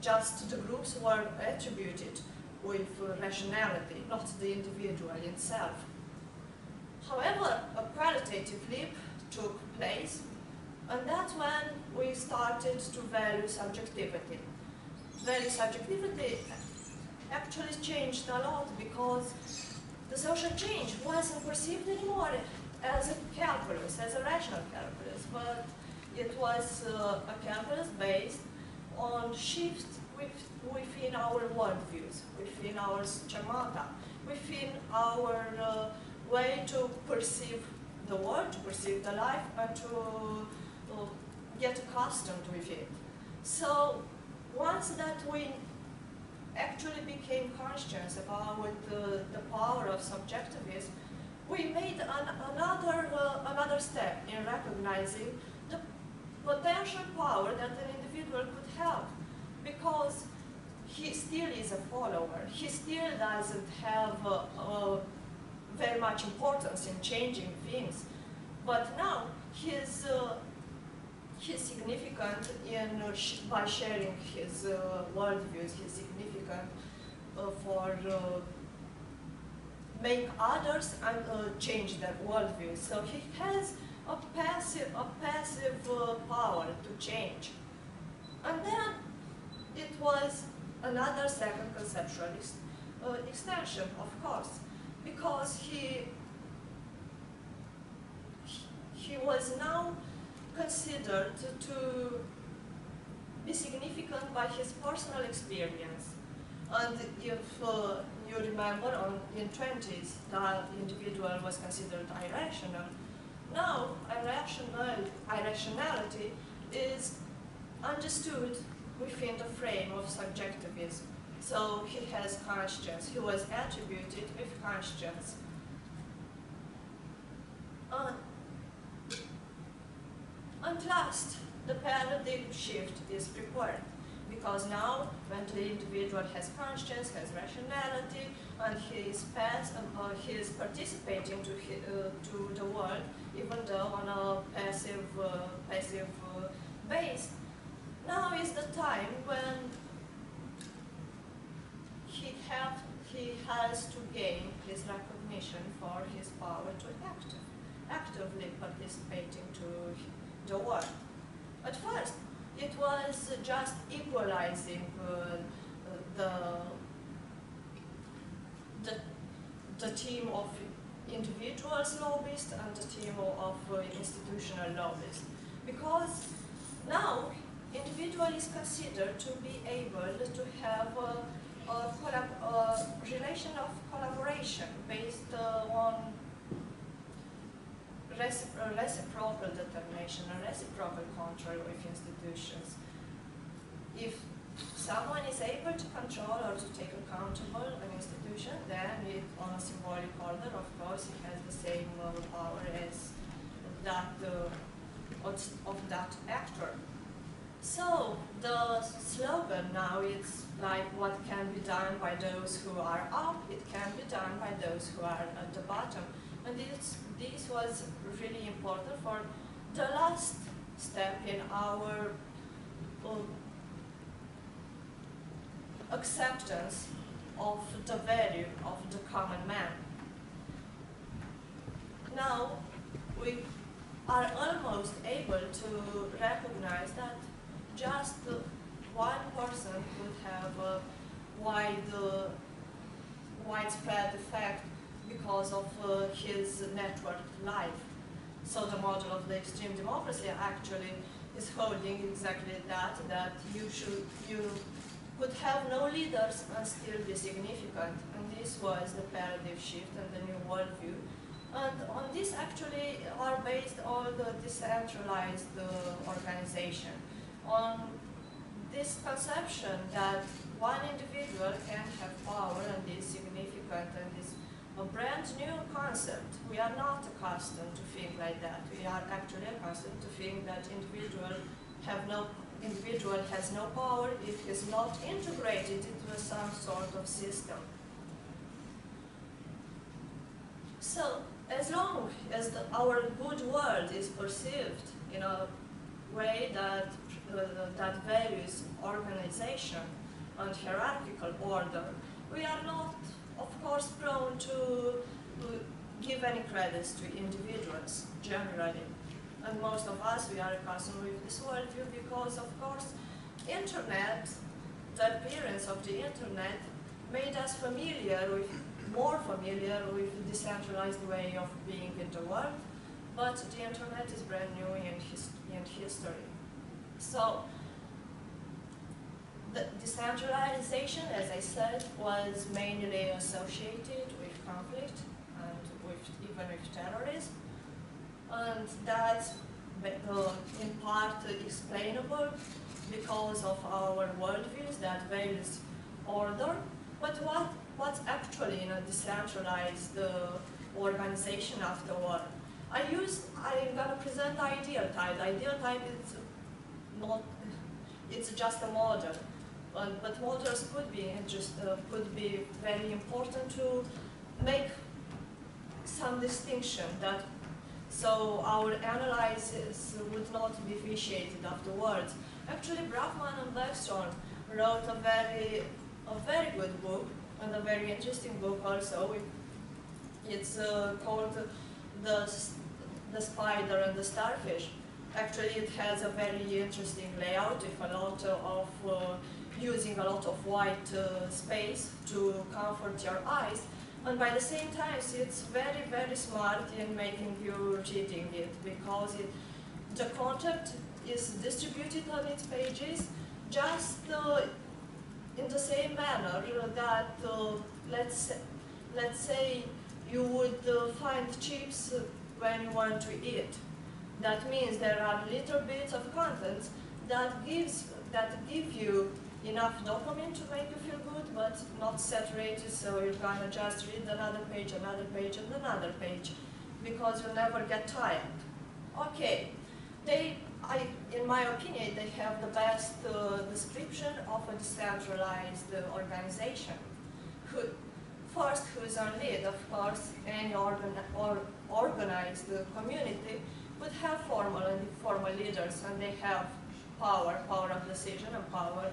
just the groups were attributed with rationality, not the individual itself. However, a qualitative leap took place, and that's when we started to value subjectivity. Value subjectivity actually changed a lot because the social change wasn't perceived anymore as a calculus, as a rational calculus, but it was a calculus based on shifts within our worldviews, within our schemata, within our way to perceive the world, to perceive the life, and to get accustomed with it. So once that we actually became conscious about the power of subjectivism, we made another step in recognizing the potential power that an individual could have, because he still is a follower. He still doesn't have very much importance in changing things, but now he's significant by sharing his worldviews. He's significant for make others and change their worldview. So he has a passive power to change. And then it was another second conceptual extension, of course, because he was now considered to be significant by his personal experience. And if you remember, in 20s, the individual was considered irrational. Now, irrationality is understood within the frame of subjectivism. So he has conscience. He was attributed with conscience. And last, the paradigm shift is required. Because now, when the individual has conscience, has rationality, and he is participating to the world, even though on a passive base, now is the time when he has to gain his recognition for his power to actively participating to the work. At first, it was just equalizing the team of individuals lobbyists and the team of institutional lobbyists. Because now, individual is considered to be able to have a relation of collaboration based on reciprocal determination and reciprocal control with institutions. If someone is able to control or to take accountable an institution, then it, on a symbolic order, of course, it has the same power as that of that actor. So the slogan now is like, what can be done by those who are up, it can be done by those who are at the bottom. And this was really important for the last step in our acceptance of the value of the common man. Now we are almost able to recognize that just one person could have a widespread effect because of his networked life. So the model of the extreme democracy actually is holding exactly that you could have no leaders and still be significant. And this was the paradigm shift and the new worldview. And on this actually are based all the decentralized organization. On this conception that one individual can have power and is significant and is a brand new concept. We are not accustomed to think like that. We are actually accustomed to think that individual has no power if it is not integrated into some sort of system. So, as long as our good world is perceived in a way that values organization and hierarchical order, we are not, of course, prone to give any credits to individuals, generally. And most of us, we are accustomed with this worldview because, of course, internet, the appearance of the internet made us more familiar with the decentralized way of being in the world, but the internet is brand new in history. So, the decentralization, as I said, was mainly associated with conflict and even with terrorism. And that's in part explainable because of our worldviews that values order. But what's actually in a decentralized organization afterward? I'm gonna present the ideal type. The ideal type is not, it's just a model. But models could be very important to make some distinction that so our analysis would not be vitiated afterwards. Actually, Brafman and Blackstone wrote a very good book and a very interesting book also. It's called The Spider and the Starfish. Actually, it has a very interesting layout with a lot of using a lot of white space to comfort your eyes. And by the same time, it's very, very smart in making you reading it because the content is distributed on its pages just in the same manner that, let's say, you would find chips when you want to eat. That means there are little bits of content that give you enough dopamine to make you feel good, but not saturated, so you're gonna just read another page, and another page, because you'll never get tired. Okay, in my opinion, they have the best description of a decentralized organization. First, who's on lead? Of course, any organized community would have formal and informal leaders, and they have power of decision, and power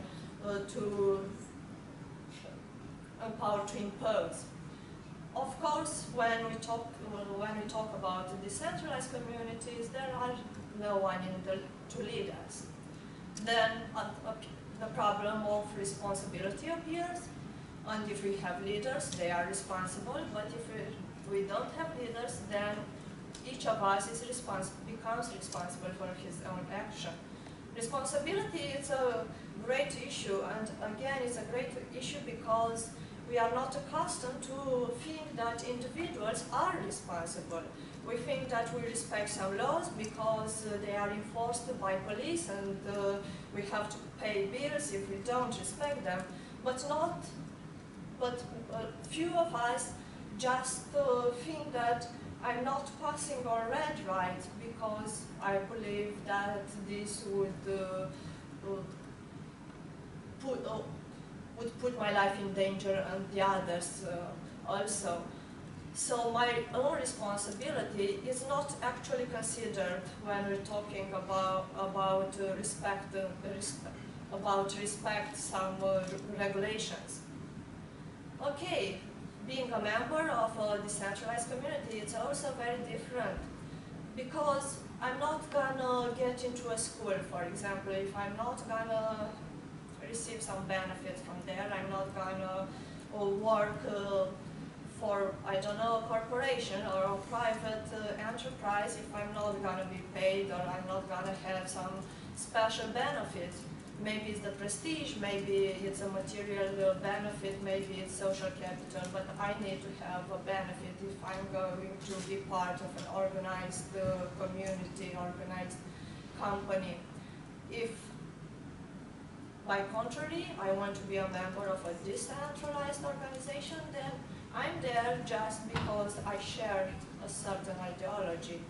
to impose. Of course, when we talk about decentralized communities, there are no one to lead us. Then the problem of responsibility appears, and if we have leaders, they are responsible. But if we don't have leaders, then each of us becomes responsible for his own action. Responsibility is a great issue, and again, it's a great issue because we are not accustomed to think that individuals are responsible. We think that we respect some laws because they are enforced by police, and we have to pay bills if we don't respect them. But few of us just think that I'm not passing a red light because I believe that this would put my life in danger, and the others also. So my own responsibility is not actually considered when we're talking about respect some regulations. Okay, being a member of a decentralized community, it's also very different, because I'm not gonna get into a school, for example, if I'm not gonna receive some benefit from there, I'm not gonna work for, I don't know, a corporation or a private enterprise if I'm not gonna be paid, or I'm not gonna have some special benefits. Maybe it's the prestige, maybe it's a material benefit, maybe it's social capital, but I need to have a benefit if I'm going to be part of an organized community, organized company. If, by contrary, I want to be a member of a decentralized organization, then I'm there just because I share a certain ideology.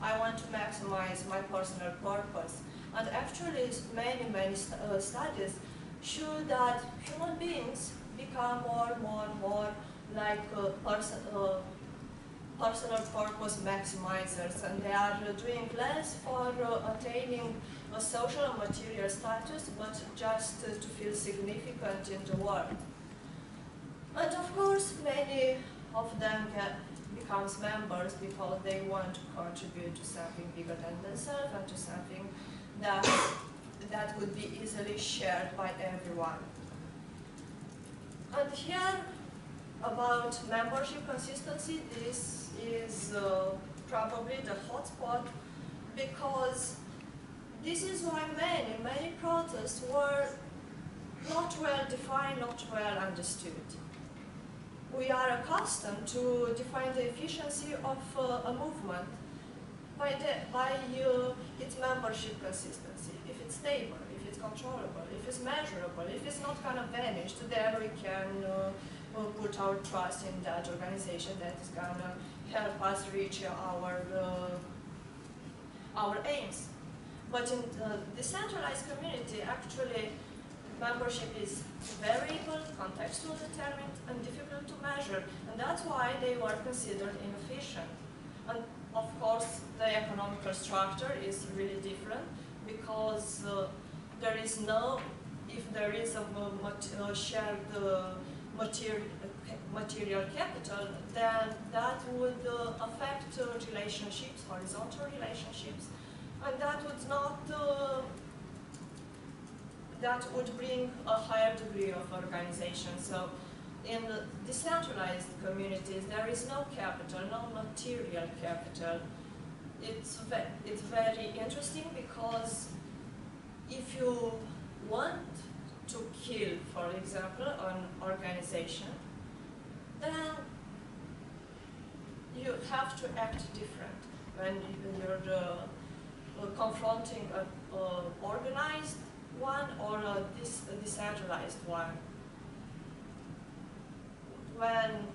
I want to maximize my personal purpose. And actually, many studies show that human beings become more like personal purpose maximizers, and they are doing less for attaining a social and material status, but just to feel significant in the world. And of course, many of them becomes members because they want to contribute to something bigger than themselves and to something that could be easily shared by everyone. And here, about membership consistency, this is probably the hotspot, because this is why many protests were not well defined, not well understood. We are accustomed to define the efficiency of a movement by its membership consistency. If it's stable, if it's controllable, if it's measurable, if it's not going to vanish, then we can put our trust in that organization that is going to help us reach our aims. But in the decentralized community, actually, membership is variable, contextual determined, and difficult to measure, and that's why they were considered inefficient. And of course, the economical structure is really different, because there is no, if there is a shared material capital, then that would affect relationships, horizontal relationships, and that would not, that would bring a higher degree of organization. So in decentralized communities, there is no capital, no material capital. It's very interesting, because if you want to kill, for example, an organization, then you have to act different when you're confronting an organized one or a decentralized one. When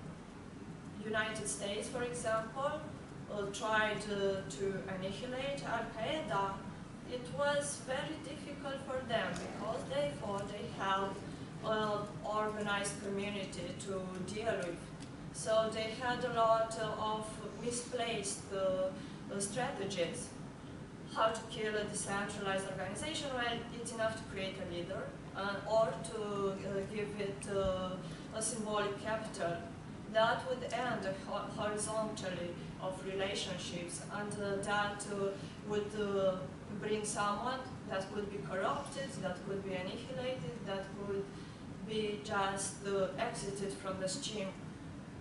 United States, for example, tried to annihilate Al-Qaeda, it was very difficult for them, because they thought they have an organized community to deal with. So they had a lot of misplaced strategies. how to kill a decentralized organization? Well, it's enough to create a leader or to give it a symbolic capital. That would end horizontally of relationships, and that would bring someone that could be corrupted, that could be annihilated, that could be just exited from the stream.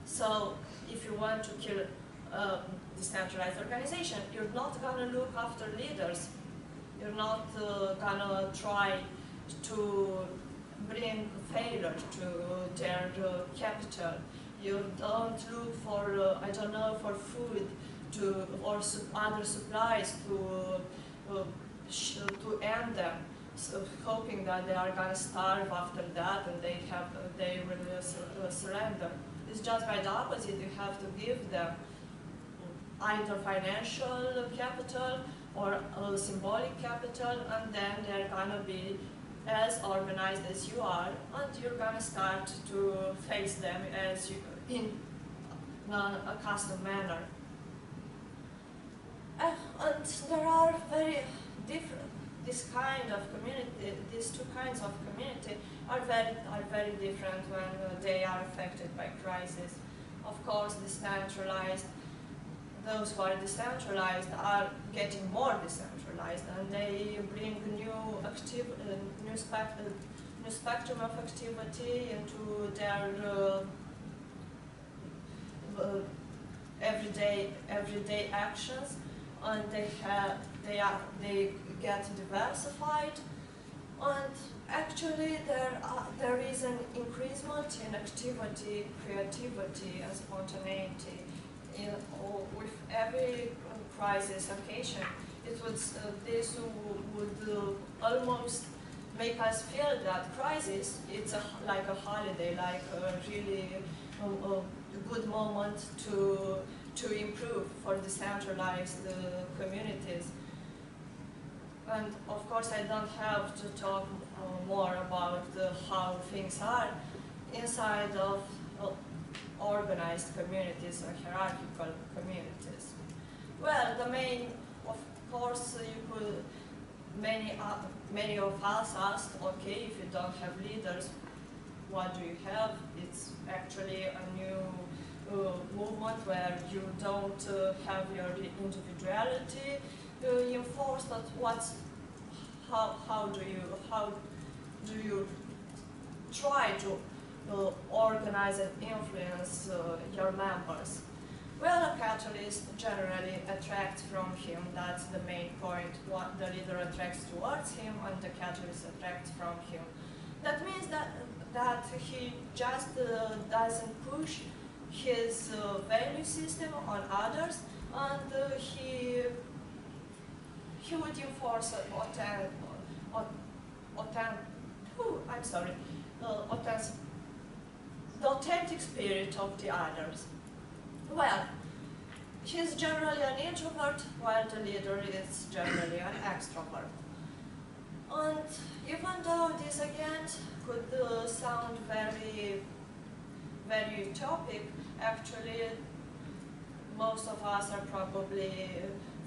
So if you want to kill a decentralized organization, you're not going to look after leaders. You're not going to try to bring failure to their capital. You don't look for, I don't know, for food or other supplies to end them, so hoping that they are going to starve after that and they will surrender. It's just by the opposite. You have to give them either financial capital or symbolic capital, and then they're going to be as organized as you are, and you're going to start to face them as you, in a custom manner. And there are very different. This kind of community, these two kinds of community are very different when they are affected by crisis. Of course, decentralized. Those who are decentralized are getting more decentralized, and they bring new spectrum of activity into their everyday actions, and they get diversified, and actually there is an increasement in activity, creativity, and spontaneity. With every crisis occasion, this would almost make us feel that crisis, it's like a holiday, like a really good moment to improve for decentralized communities. And of course, I don't have to talk more about how things are inside of organized communities or hierarchical communities. Well, the main, of course, many of us asked, okay, if you don't have leaders, what do you have? It's actually a new movement where you don't have your individuality enforced, but how do you try to organize and influence your members? Well, a catalyst generally attracts from him. That's the main point. What the leader attracts towards him, and the catalyst attracts from him. That means that he just doesn't push his value system on others, and he would enforce the authentic spirit of the others. Well, he's generally an introvert, while the leader is generally an extrovert. And even though this again could sound very utopic, actually most of us are probably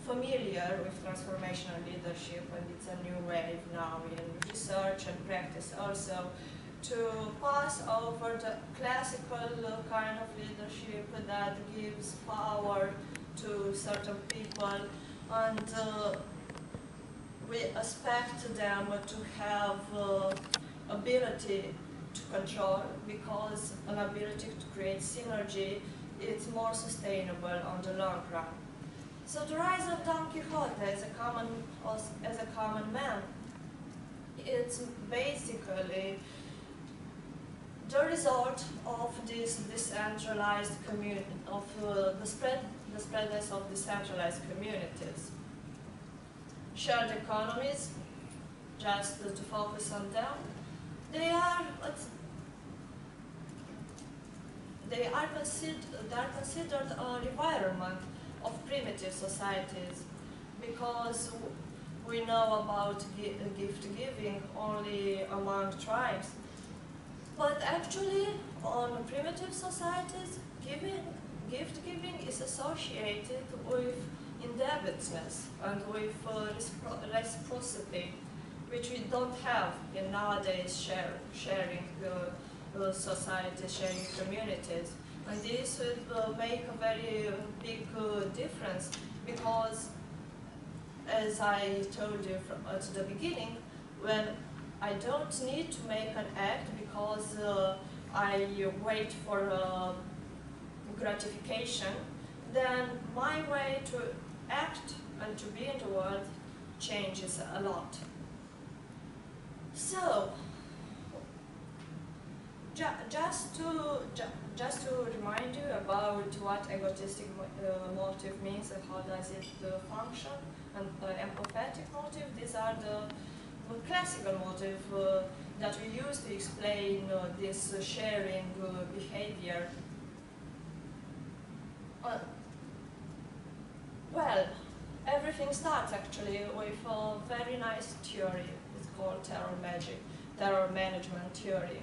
familiar with transformational leadership, and it's a new wave now in research and practice also, to pass over the classical kind of leadership that gives power to certain people, and we expect them to have ability to control, because an ability to create synergy is more sustainable on the long run. So the rise of Don Quixote as a common man, it's basically the result of this decentralized community, of the spreadness of decentralized communities. Shared economies, just to focus on them, they are considered a requirement of primitive societies, because we know about gift giving only among tribes. But actually, on primitive societies, gift giving is associated with indebtedness and with reciprocity, which we don't have in nowadays sharing society, sharing communities. And this would make a very big difference because, as I told you at the beginning, when I don't need to make an act because I wait for gratification, then my way to act and to be in the world changes a lot. So, just to remind you about what egotistic motive means and how does it function, and empathetic motive, these are the classical motive that we use to explain this sharing behavior. Well, everything starts actually with a very nice theory. It's called terror management theory.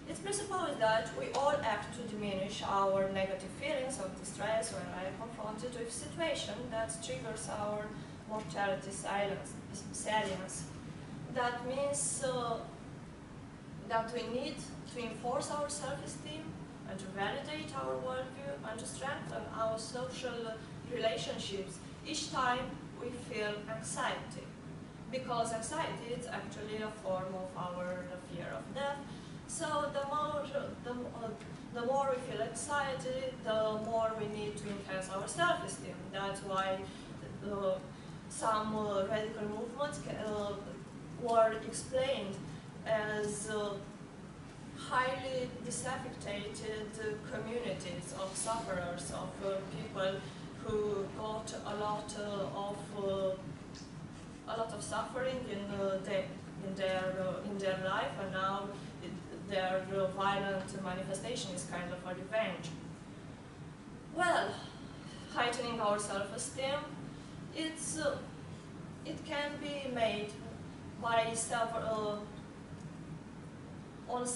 It's presupposed that we all act to diminish our negative feelings of distress when we are confronted with a situation that triggers our mortality salience. That means that we need to enforce our self-esteem and to validate our worldview and to strengthen our social relationships each time we feel anxiety. Because anxiety is actually a form of our fear of death. So the more we feel anxiety, the more we need to enhance our self-esteem. That's why some radical movements were explained as highly disaffected communities of sufferers, of people who got a lot of suffering in their life, and now their violent manifestation is kind of a revenge. Well, heightening our self-esteem, it can be made by on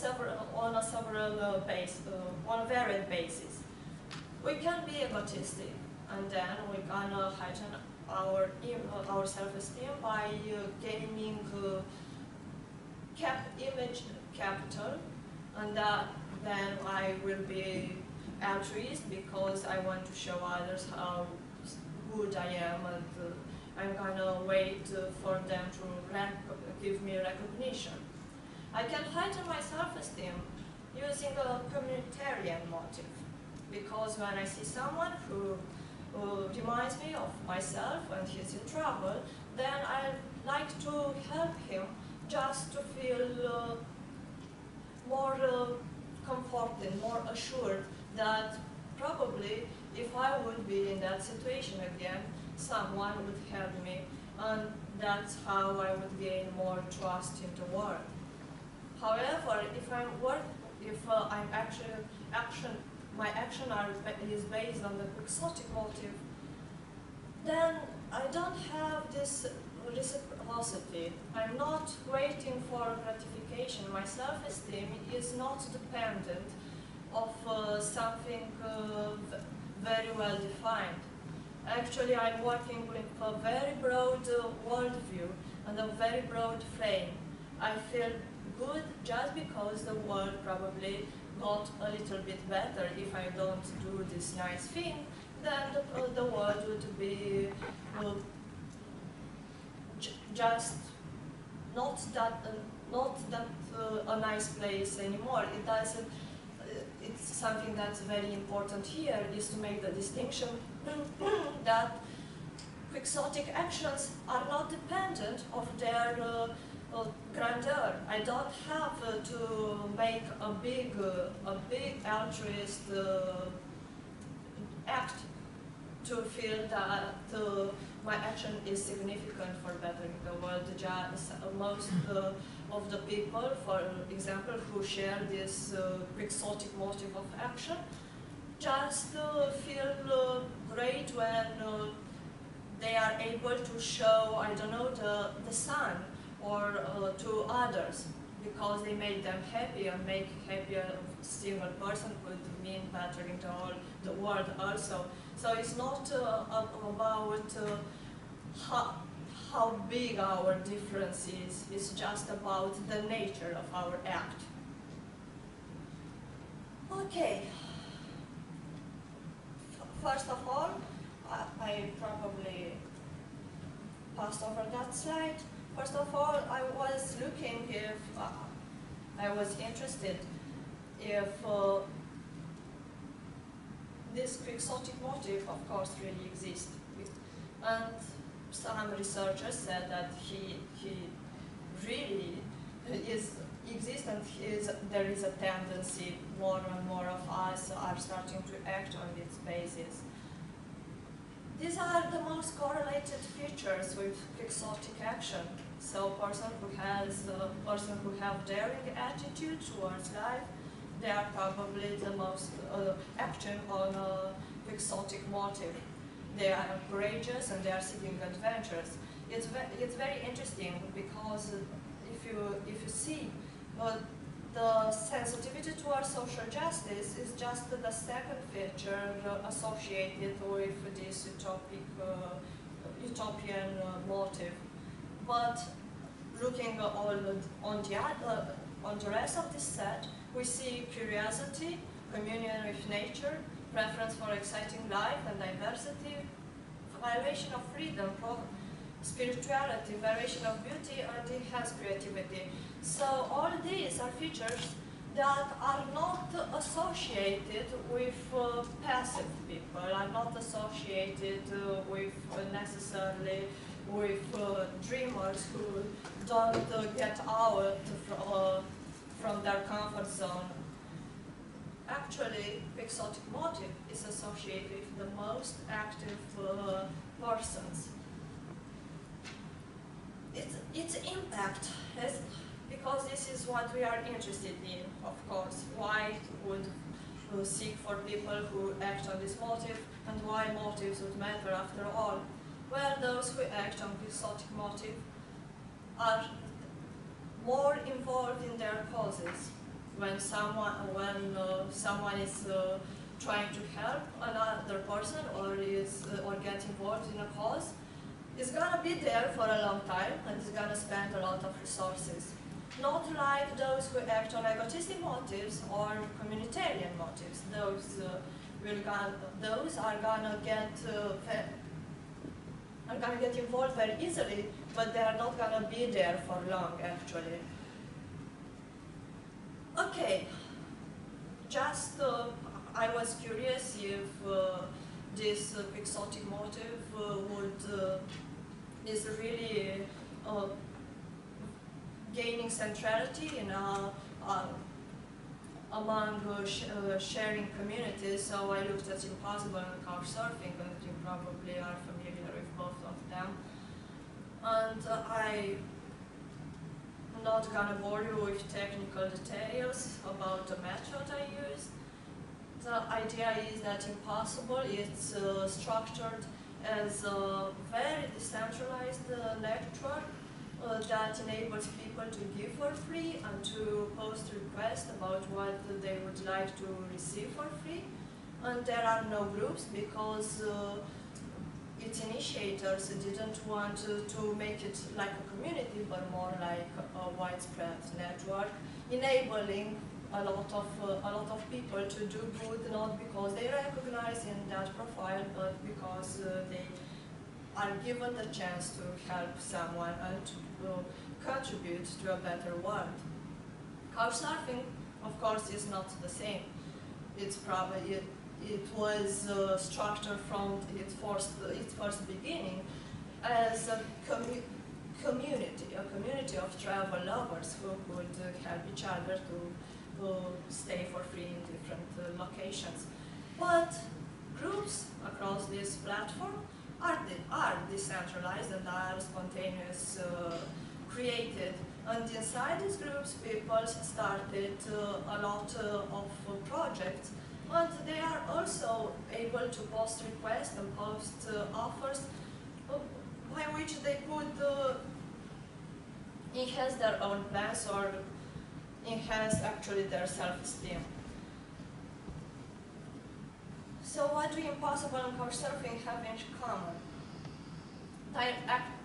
a varied basis. We can be egotistic, and then we can heighten our self-esteem by gaining image capital, and then I will be altruist because I want to show others how good I am, and I'm gonna wait for them to give me recognition. I can heighten my self-esteem using a communitarian motive, because when I see someone who reminds me of myself and he's in trouble, then I like to help him just to feel more comforted, more assured that probably if I would be in that situation again, someone would help me, and that's how I would gain more trust in the world. However, if my action is based on the Quixotic motive, then I don't have this reciprocity. I'm not waiting for gratification. My self-esteem is not dependent of something very well defined. Actually, I'm working with a very broad worldview and a very broad frame. I feel good just because the world probably got a little bit better. If I don't do this nice thing, then the world would be just not that a nice place anymore. It doesn't. It's something that's very important here is to make the distinction that Quixotic actions are not dependent of their grandeur. I don't have to make a big altruist act to feel that my action is significant for bettering the world. Most of the people, for example, who share this Quixotic motive of action, just feel great when they are able to show, I don't know, the sun or to others, because they make them happy, and make happy a single person could mean bettering the world also. So it's not about how big our difference is. It's just about the nature of our act. Okay. First of all, I probably passed over that slide. First of all, I was looking if I was interested if this Quixotic motive, of course, really exists. And some researchers said that he really exists, and there is a tendency more and more of us are starting to act on its basis. These are the most correlated features with Quixotic action. So person who have daring attitude towards life, they are probably the most acting on a Quixotic motive. They are courageous and they are seeking adventures. It's very interesting because if you see the sensitivity towards social justice is just the second feature associated with this utopian motive. But looking on the rest of this set, we see curiosity, communion with nature, preference for exciting life and diversity, violation of freedom, spirituality, variation of beauty, and enhanced creativity. So all these are features that are not associated with passive people, are not associated with necessarily with dreamers who don't get out from their comfort zone. Actually, Quixotic motive is associated with the most active persons. Its impact, because this is what we are interested in, of course. Why would we seek for people who act on this motive, and why motives would matter after all? Well, those who act on Quixotic motive are more involved in their causes. When someone is trying to help another person or get involved in a cause, is gonna be there for a long time and is gonna spend a lot of resources. Not like those who act on egotistic motives or communitarian motives. Those are gonna get involved very easily, but they are not gonna be there for long, actually. Okay, just I was curious if this Quixotic motive is really gaining centrality in among sharing communities. So I looked at Impossible and Couchsurfing, and you probably are familiar with both of them. And I'm not gonna bore you with technical details about the method I used. The idea is that Impossible is structured as a very decentralized network that enables people to give for free and to post requests about what they would like to receive for free. And there are no groups because its initiators didn't want to make it like a community, but more like a widespread network, enabling a lot of people to do good, not because they recognize in that profile, but because they are given the chance to help someone and to contribute to a better world. Couchsurfing, of course, is not the same. It's probably it was structured from its first beginning as a community of travel lovers who could help each other to stay for free in different locations. But groups across this platform are decentralized and are spontaneous, created. And inside these groups, people started a lot of projects. And they are also able to post requests and post offers by which they could enhance their own plans or enhance actually their self-esteem. So what do impossible and couchsurfing have in common?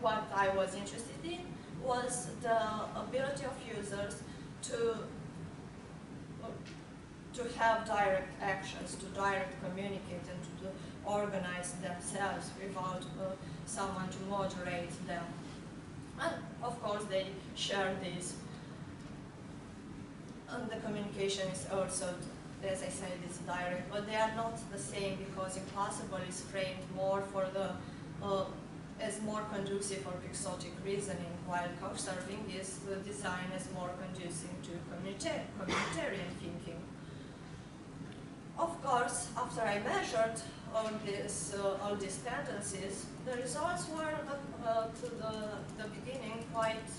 What I was interested in was the ability of users to have direct actions, to direct communicate and to organize themselves without someone to moderate them. And of course they share this. And the communication is also, as I said, it's direct, but they are not the same because impossible is framed more for the as more conducive for Quixotic reasoning, while couchsurfing is designed as more conducive to communitarian thinking. Of course, after I measured all these tendencies, the results were to the beginning quite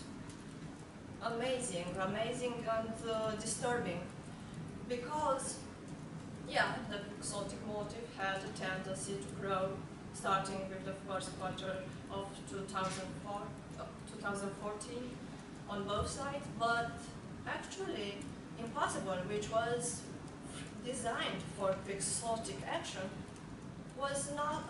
amazing and disturbing, because yeah, the Quixotic motive had a tendency to grow, starting with the first quarter of 2014 on both sides, but actually impossible, which was designed for Quixotic action, was not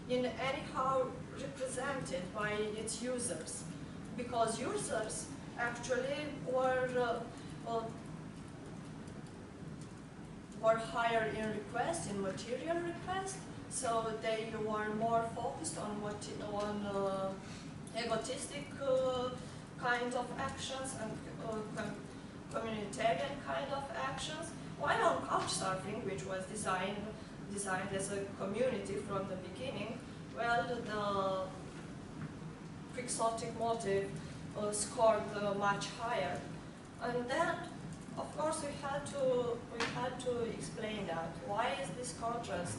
in anyhow represented by its users, because users actually were higher in request, in material request, so they were more focused on egotistic kind of actions and communitarian kind of actions, while on couchsurfing, which was designed as a community from the beginning, well, the Quixotic motive scored much higher. And then, of course, we had to explain that. Why is this contrast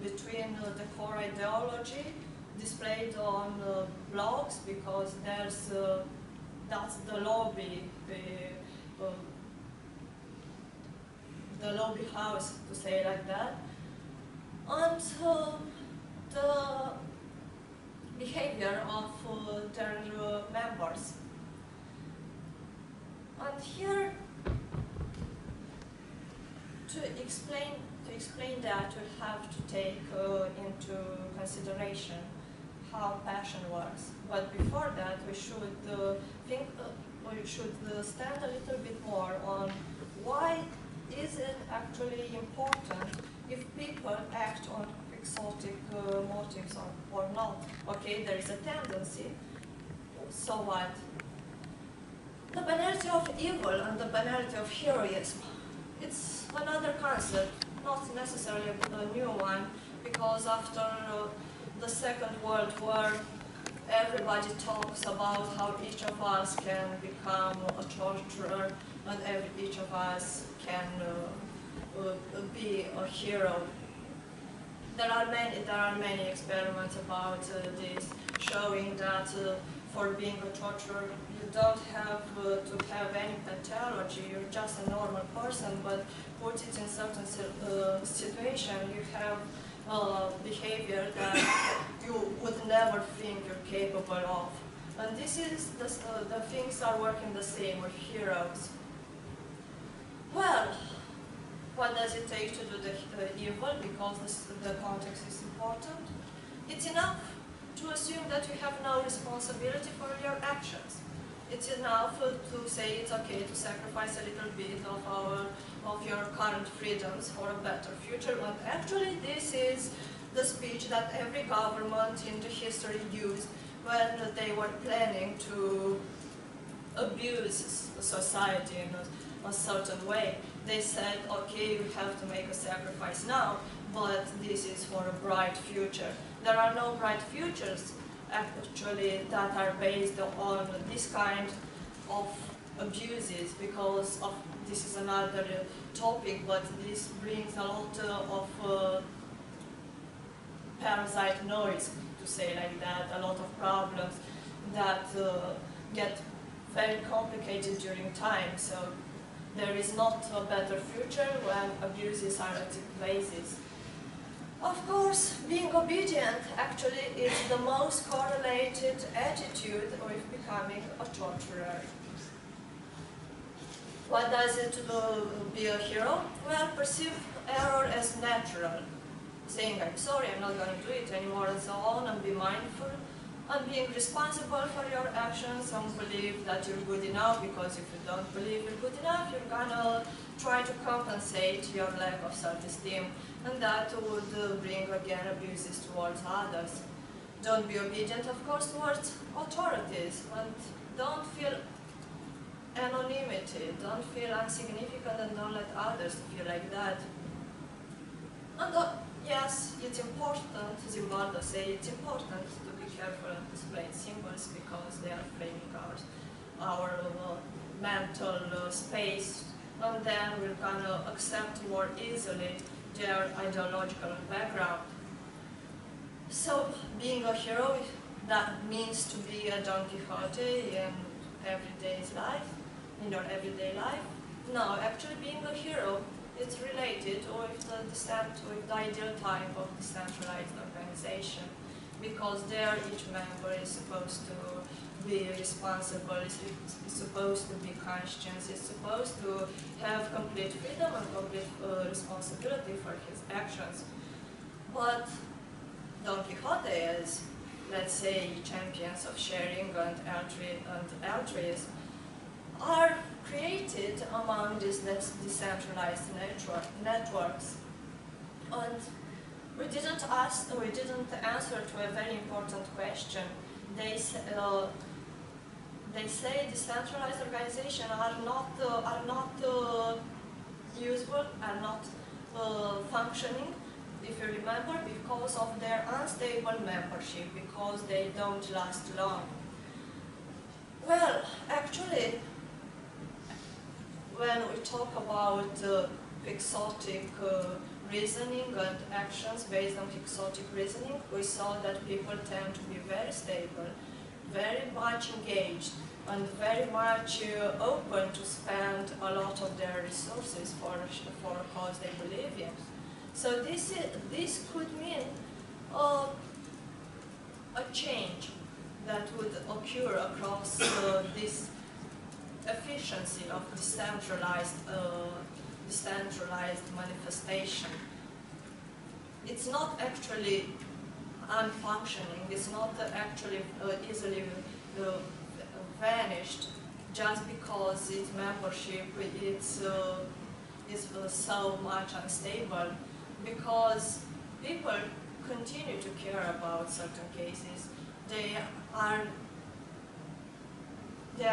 between the core ideology displayed on blogs? Because that's the lobby house, to say it like that, and the behavior of their members. And here, to explain that, we have to take into consideration how passion works. But before that, we should stand a little bit more on why is it actually important if people act on Quixotic motives or not. Okay, there is a tendency, so what? The banality of evil and the banality of heroism, it's another concept, not necessarily a new one, because after the Second World War, everybody talks about how each of us can become a torturer and each of us can be a hero. There are many experiments about this, showing that for being a torturer, you don't have to have any pathology. You're just a normal person, but put it in certain situation, you have behavior that you would never think you're capable of. And this is the things are working the same with heroes. Well, what does it take to do the evil? Because the context is important. It's enough to assume that you have no responsibility for your actions. It's enough to say it's okay to sacrifice a little bit of your current freedoms for a better future. And actually, this is the speech that every government in the history used when they were planning to abuse society in a certain way. They said, okay, we have to make a sacrifice now, but this is for a bright future. There are no bright futures, actually, that are based on this kind of abuses, because of, this is another topic, but this brings a lot of parasite noise, to say like that, a lot of problems that get very complicated during time. So there is not a better future when abuses are at its basis. Of course, being obedient actually is the most correlated attitude with becoming a torturer. What does it be a hero? Well, perceive error as natural, saying I'm sorry, I'm not going to do it anymore, and so on, and be mindful, and being responsible for your actions, and believe that you're good enough, because if you don't believe you're good enough, you're gonna try to compensate your lack of self-esteem, and that would bring again abuses towards others. Don't be obedient, of course, towards authorities, and don't feel anonymity, don't feel insignificant, and don't let others feel like that. And yes, it's important, Zimbardo say, it's important to be careful and display symbols because they are framing our mental space, and then we're gonna accept more easily their ideological background. So, being a hero, that means to be a Don Quixote in everyday's life, in your everyday life. No, actually being a hero, it's related with the ideal type of decentralized organization, because there each member is supposed to be responsible, is supposed to be conscious, is supposed to have complete freedom and complete responsibility for his actions. But Don Quixote is, let's say, champions of sharing and altruism are created among these decentralized networks. And we didn't answer to a very important question. They say decentralized organizations are not useful, are not functioning, if you remember, because of their unstable membership, because they don't last long. Well, actually, when we talk about Quixotic reasoning and actions based on Quixotic reasoning, we saw that people tend to be very stable, very much engaged, and very much open to spend a lot of their resources for a cause they believe in. So this could mean a change that would occur across this efficiency of decentralized manifestation. It's not actually unfunctioning, it's not actually easily vanished just because its membership is so much unstable, because people continue to care about certain cases. They are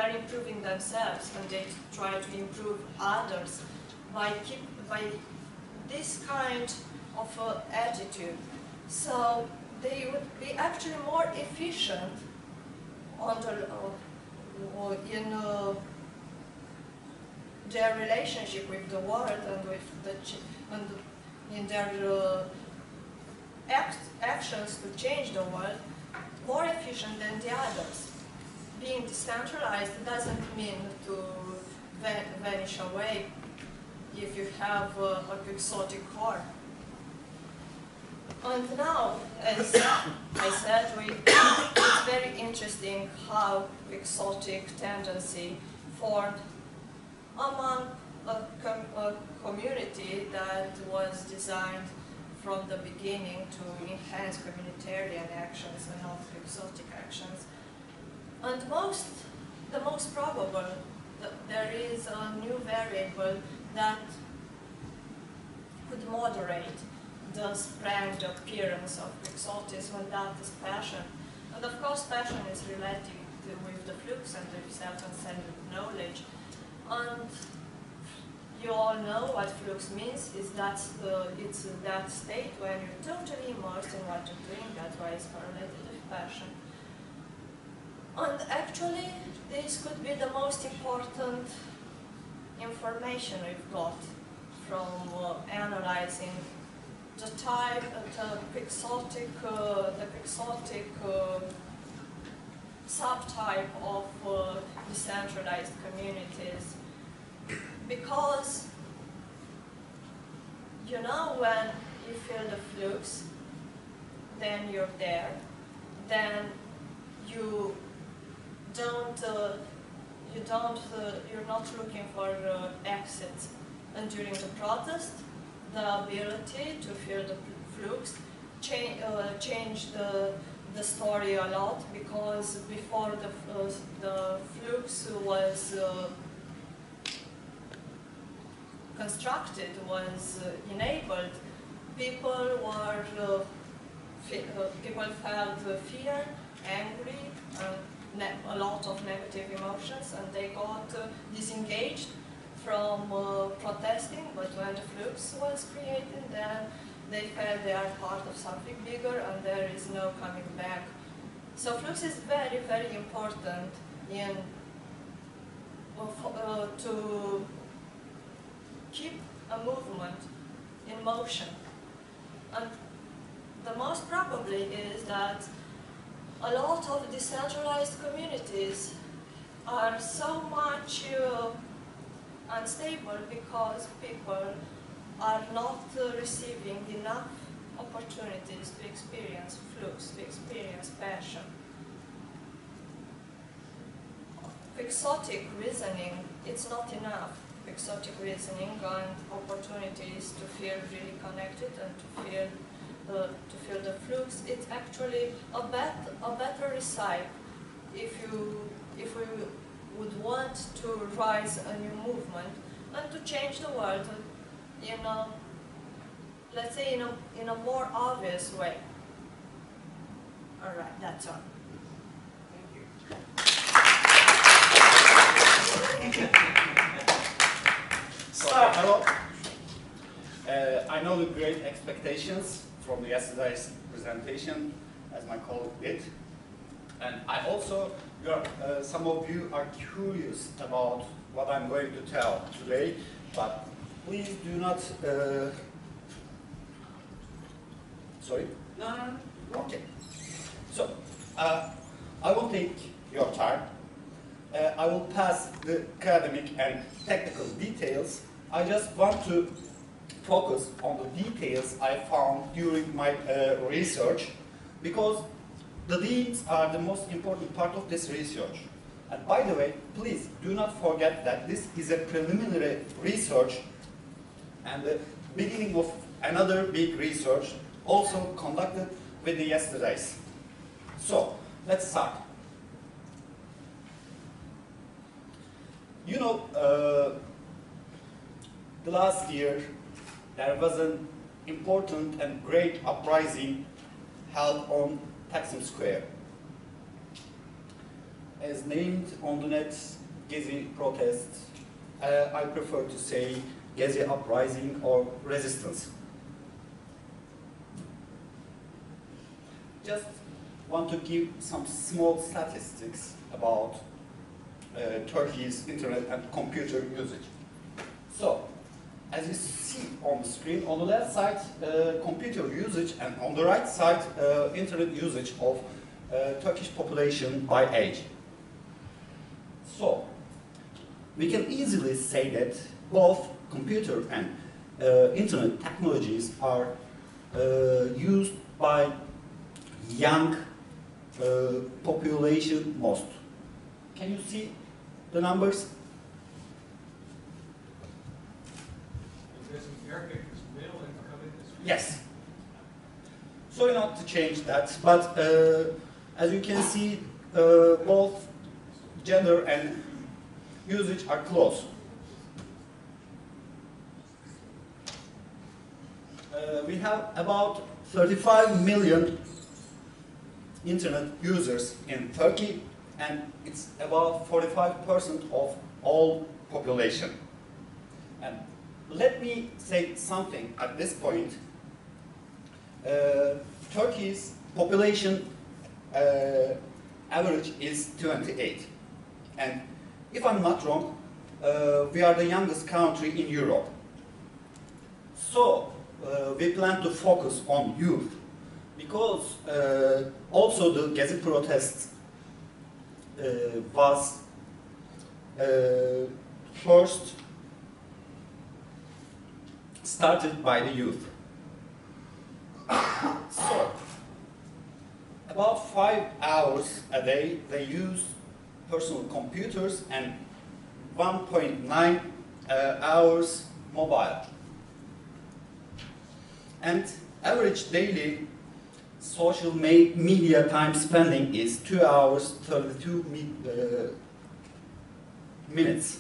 improving themselves, and they try to improve others by this kind of attitude. So they would be actually more efficient in their relationship with the world and in their actions to change the world, more efficient than the others. Being decentralized doesn't mean to vanish away if you have a Quixotic core. And now, as I said, it's very interesting how Quixotic tendency formed among a community that was designed from the beginning to enhance communitarian actions and not Quixotic actions. And the most probable, there is a new variable that could moderate the spread, the appearance of Quixotism, and that is passion. And of course, passion is related with the flux and the self-transcendent knowledge. And you all know what flux means. It's that state when you're totally immersed in what you're doing. That's why it's correlated with passion. And actually, this could be the most important information we've got from analyzing the type, the Quixotic subtype of decentralized communities. Because, you know, when you feel the flux, then you're there, then you don't you're not looking for exit. And during the protest, the ability to feel the flux changed the story a lot, because before the flux was constructed, was enabled, people felt fear, angry, a lot of negative emotions, and they got disengaged from protesting. But when the flux was created, then they felt they are part of something bigger, and there is no coming back. So flux is very, very important in to keep a movement in motion. And the most probably is that a lot of decentralized communities are so much unstable because people are not receiving enough opportunities to experience flux, to experience passion. Quixotic reasoning, it's not enough. Quixotic reasoning and opportunities to feel really connected and to feel the flux. It's actually a better recipe if we would want to rise a new movement and to change the world in a, let's say, in a more obvious way. All right, that's all. Thank you. So, hello. I know the great expectations from yesterday's presentation, as my colleague did. And I also, some of you are curious about what I'm going to tell today, but please do not, sorry? No. Okay. So, I won't take your time. I will pass the academic and technical details. I just want to focus on the details I found during my research, because the deeds are the most important part of this research. And by the way, please do not forget that this is a preliminary research and the beginning of another big research also conducted with the yesterdays. So, let's start. You know, the last year there was an important and great uprising held on Taksim Square. As named on the net, Gezi protests, I prefer to say Gezi uprising or resistance. Just want to give some small statistics about Turkey's internet and computer usage. So, as you see on the screen, on the left side, computer usage, and on the right side, internet usage of Turkish population by age. So, we can easily say that both computer and internet technologies are used by young population most. Can you see the numbers? Yes. Sorry not to change that, but as you can see, both gender and usage are close. We have about 35 million internet users in Turkey, and it's about 45% of all population. And let me say something at this point. Turkey's population average is 28. And if I'm not wrong, we are the youngest country in Europe. So we plan to focus on youth, because also the Gezi protests was first started by the youth. So, about 5 hours a day they use personal computers, and 1.9 hours mobile. And average daily social media time spending is 2 hours 32 minutes.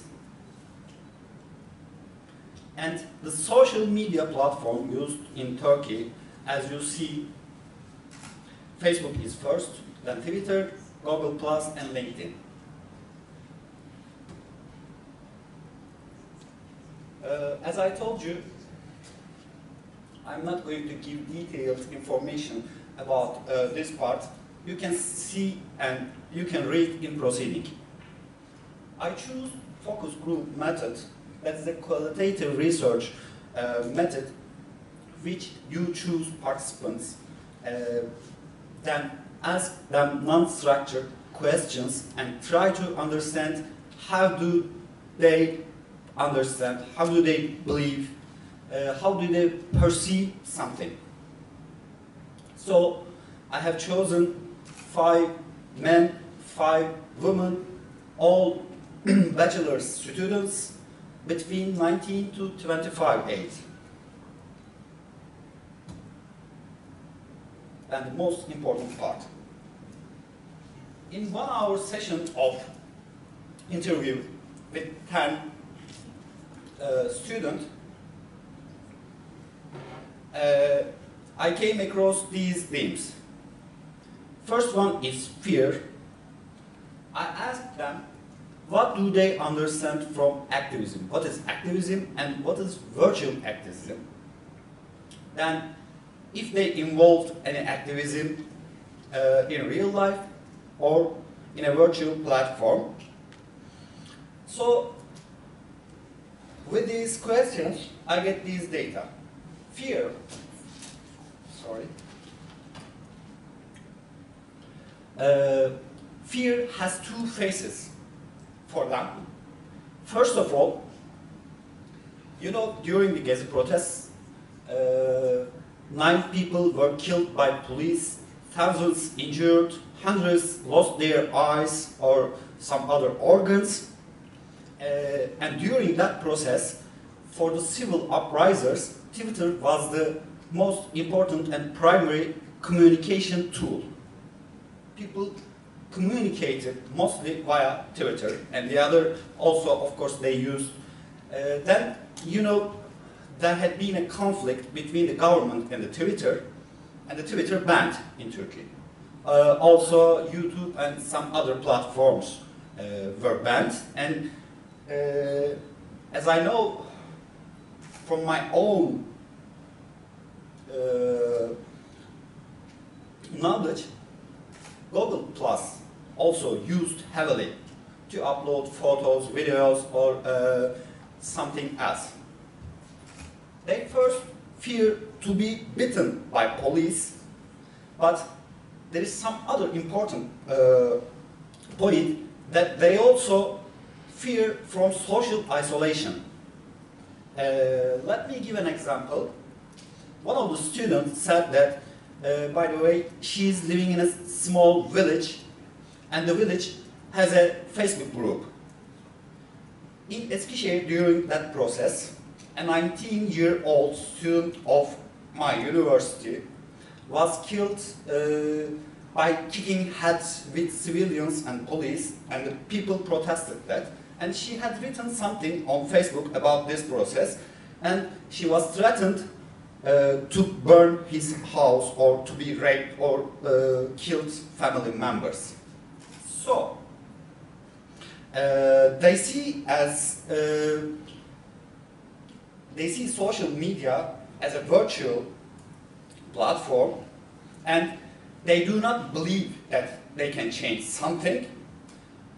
And the social media platform used in Turkey, as you see, Facebook is first, then Twitter, Google Plus, and LinkedIn. As I told you, I'm not going to give detailed information about this part. You can see and you can read in proceeding. I choose focus group method. That's the qualitative research method, which you choose participants, then ask them non-structured questions and try to understand how do they understand, how do they believe, how do they perceive something. So I have chosen 5 men, 5 women, all bachelor's students between 19 to 25 age. And the most important part. In 1 hour session of interview with 10 students, I came across these themes. First one is fear. I asked them, what do they understand from activism? What is activism and what is virtual activism? Then, if they involved any activism in real life or in a virtual platform. So, with these questions, I get these data. Fear, fear has 2 faces for them. First of all, you know, during the Gezi protests, 9 people were killed by police, thousands injured, hundreds lost their eyes or some other organs. And during that process, for the civil uprisers, Twitter was the most important and primary communication tool. People communicated mostly via Twitter, and the other also, of course, they used. Then, you know, there had been a conflict between the government and the Twitter banned in Turkey. Also, YouTube and some other platforms were banned, and as I know from my own knowledge, Google Plus also used heavily to upload photos, videos, or something else. They first fear to be bitten by police, but there is some other important point that they also fear from social isolation. Let me give an example. One of the students said that, by the way, she is living in a small village, and the village has a Facebook group. In Eskişehir, during that process, a 19-year-old student of my university was killed by kicking heads with civilians and police, and the people protested that. And she had written something on Facebook about this process, and she was threatened to burn his house or to be raped or killed family members. So, they see social media as a virtual platform, and they do not believe that they can change something.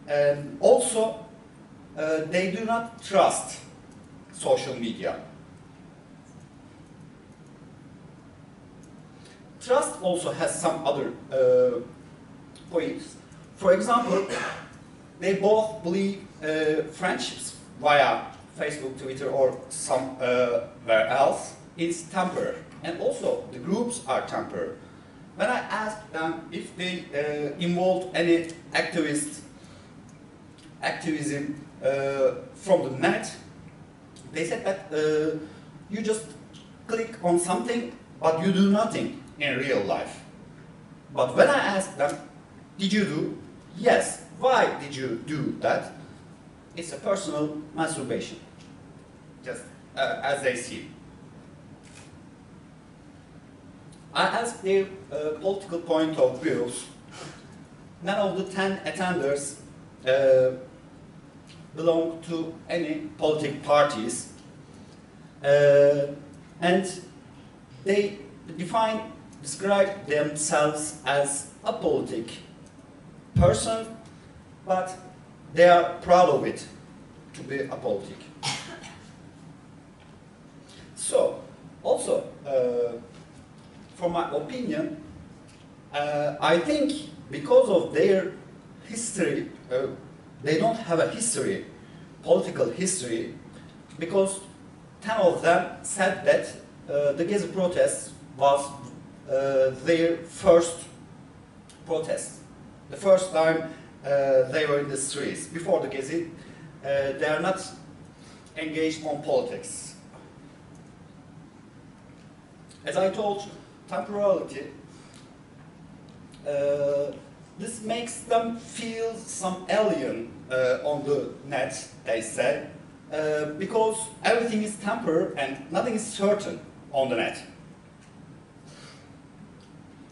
And also, they do not trust social media. Trust also has some other points. For example, they both believe friendships via Facebook, Twitter, or somewhere else is temporary. And also, the groups are temporary. When I asked them if they involved any activism from the net, they said that you just click on something, but you do nothing in real life. But when I asked them, did you do? Yes. Why did you do that? It's a personal masturbation, just as they see. I asked their political point of views. None of the 10 attenders belong to any political parties, and they describe themselves as a politic person, but they are proud of it, to be a politic. So, also, for my opinion, I think because of their history, they don't have a history, political history, because 10 of them said that the Gezi protest was their first protest. The first time they were in the streets. Before the Gezi, they are not engaged on politics. As I told you, temporality, this makes them feel some alien on the net, they say, because everything is temporary and nothing is certain on the net.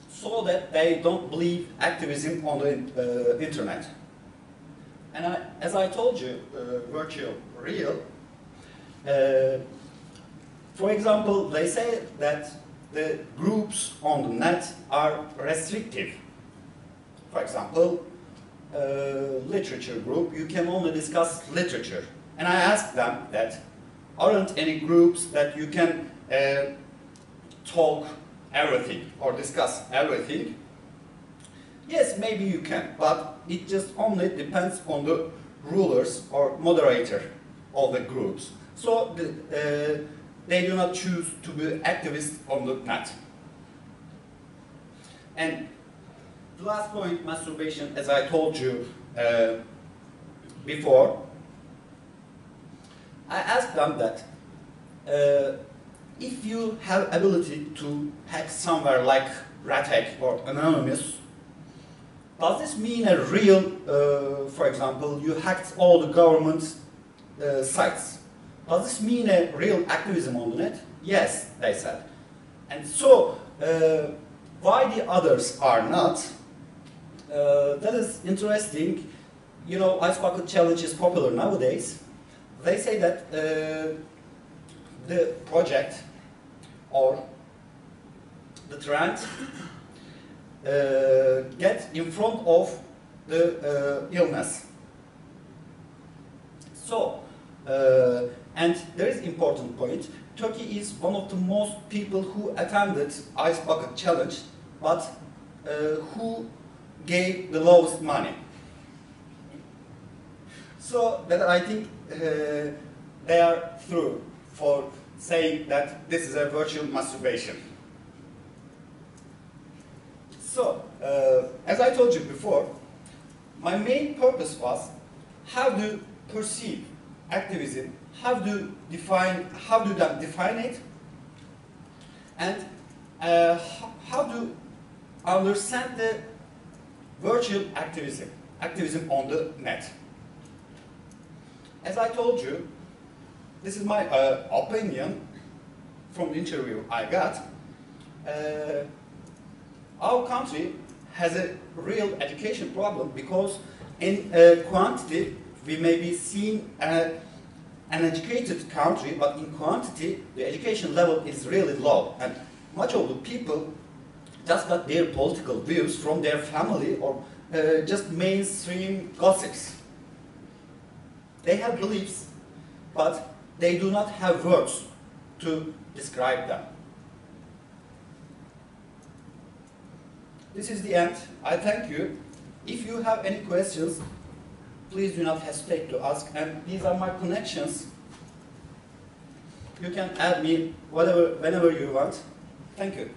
So that they don't believe activism on the internet. And as I told you, virtual, real, for example, they say that the groups on the net are restrictive. For example, literature group, you can only discuss literature. And I asked them that, aren't any groups that you can talk everything or discuss everything? Yes, maybe you can, but it just only depends on the rulers or moderator of the groups. So they do not choose to be activists on the net. And the last point, masturbation, as I told you before, I asked them that if you have ability to hack somewhere like Re-Tech or Anonymous, does this mean a real, for example, you hacked all the government sites? Does this mean a real activism on the net? Yes, they said. And so, why the others are not? That is interesting. You know, Ice Bucket Challenge is popular nowadays. They say that the project or the trend get in front of the illness. So, and there is important point. Turkey is one of the most people who attended Ice Bucket Challenge, but who gave the lowest money. So that I think they are through for saying that this is a virtual masturbation. So, as I told you before, my main purpose was how to perceive activism, how do they define it, and how to understand the virtual activism on the net. As I told you, this is my opinion from the interview I got. Our country has a real education problem because in quantity we may be seen an educated country, but in quantity the education level is really low, and much of the people just got their political views from their family or just mainstream gossips. They have beliefs, but they do not have words to describe them. This is the end. I thank you. If you have any questions, please do not hesitate to ask. And these are my connections. You can add me whenever you want. Thank you.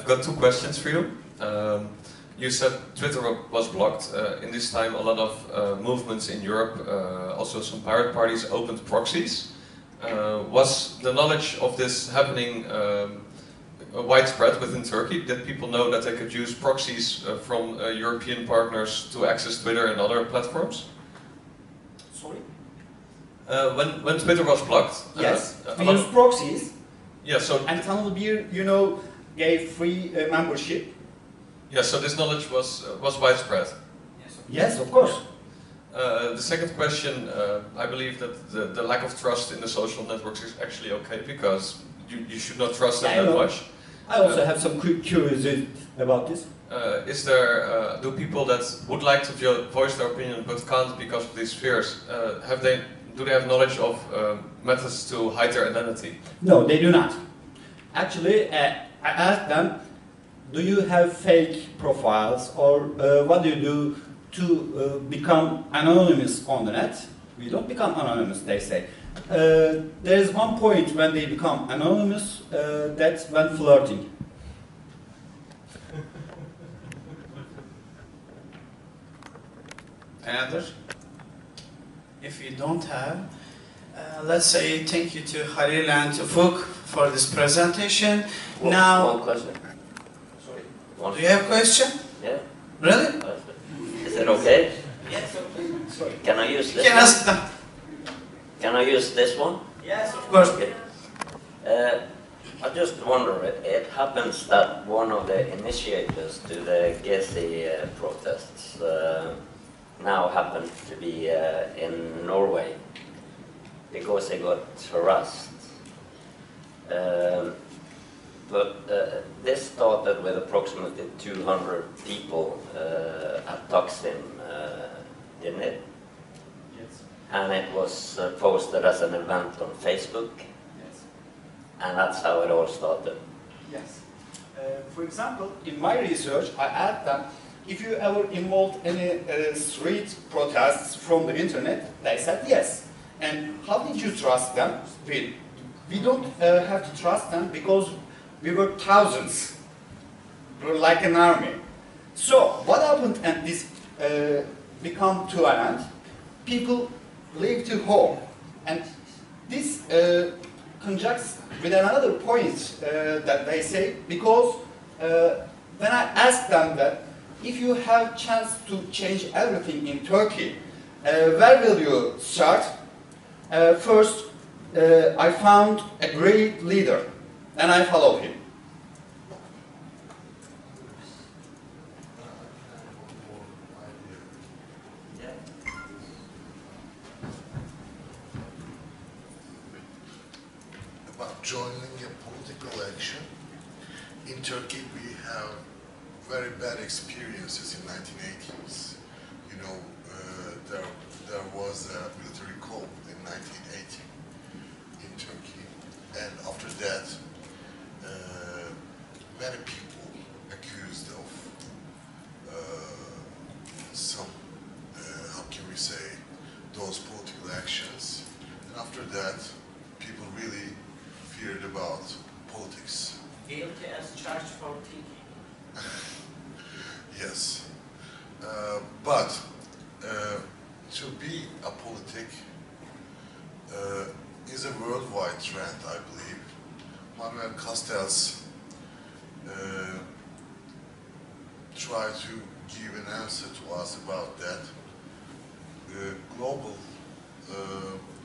got two questions for you. You said Twitter was blocked. In this time, a lot of movements in Europe, also some pirate parties, opened proxies. Was the knowledge of this happening widespread within Turkey? Did people know that they could use proxies from European partners to access Twitter and other platforms? Sorry? When Twitter was blocked, yes, we use proxies. Yeah, so and Tunnel Beer, you know, gave free membership. Yeah, so this knowledge was widespread. Yes, of course. The second question, I believe that the lack of trust in the social networks is actually okay, because you should not trust them that much. I also have some curiosity about this. Is there, do people that would like to voice their opinion but can't because of these fears, do they have knowledge of methods to hide their identity? No, they do not. Actually, I asked them, do you have fake profiles, or what do you do to become anonymous on the net? We don't become anonymous, they say. There is one point when they become anonymous, that's when flirting. Another? If you don't have, let's say thank you to Halil and Ufuk for this presentation. One question. Sorry. Do you have a question? Yeah. Really? Is it okay? Yes. Sorry. Can I use this? Can one? ask them. Can I use this one? Yes, of course. Okay. I just wonder, it happens that one of the initiators to the Gezi protests now happens to be in Norway because they got harassed. But this started with approximately 200 people at Taksim, didn't it? Yes. And it was posted as an event on Facebook. Yes. And that's how it all started. Yes. For example, in my research, I asked them, if you ever involved any street protests from the internet, they said yes. And how did you trust them? We don't have to trust them because we were thousands. We were like an army. So what happened, and this become to an end? People leave to home. And this conjuncts with another point that they say, because when I asked them that, if you have chance to change everything in Turkey, where will you start? First, I found a great leader, and I followed him. About joining a political action, in Turkey we have very bad experiences in 1980s. You know, there was a military coup in 1980 in Turkey, and after that, many people accused of some, how can we say, those political actions, and after that, people really feared about politics. Guilty as charged for thinking. Yes, but to be a politic is a worldwide trend, I believe. Manuel Castells tried to give an answer to us about that. Global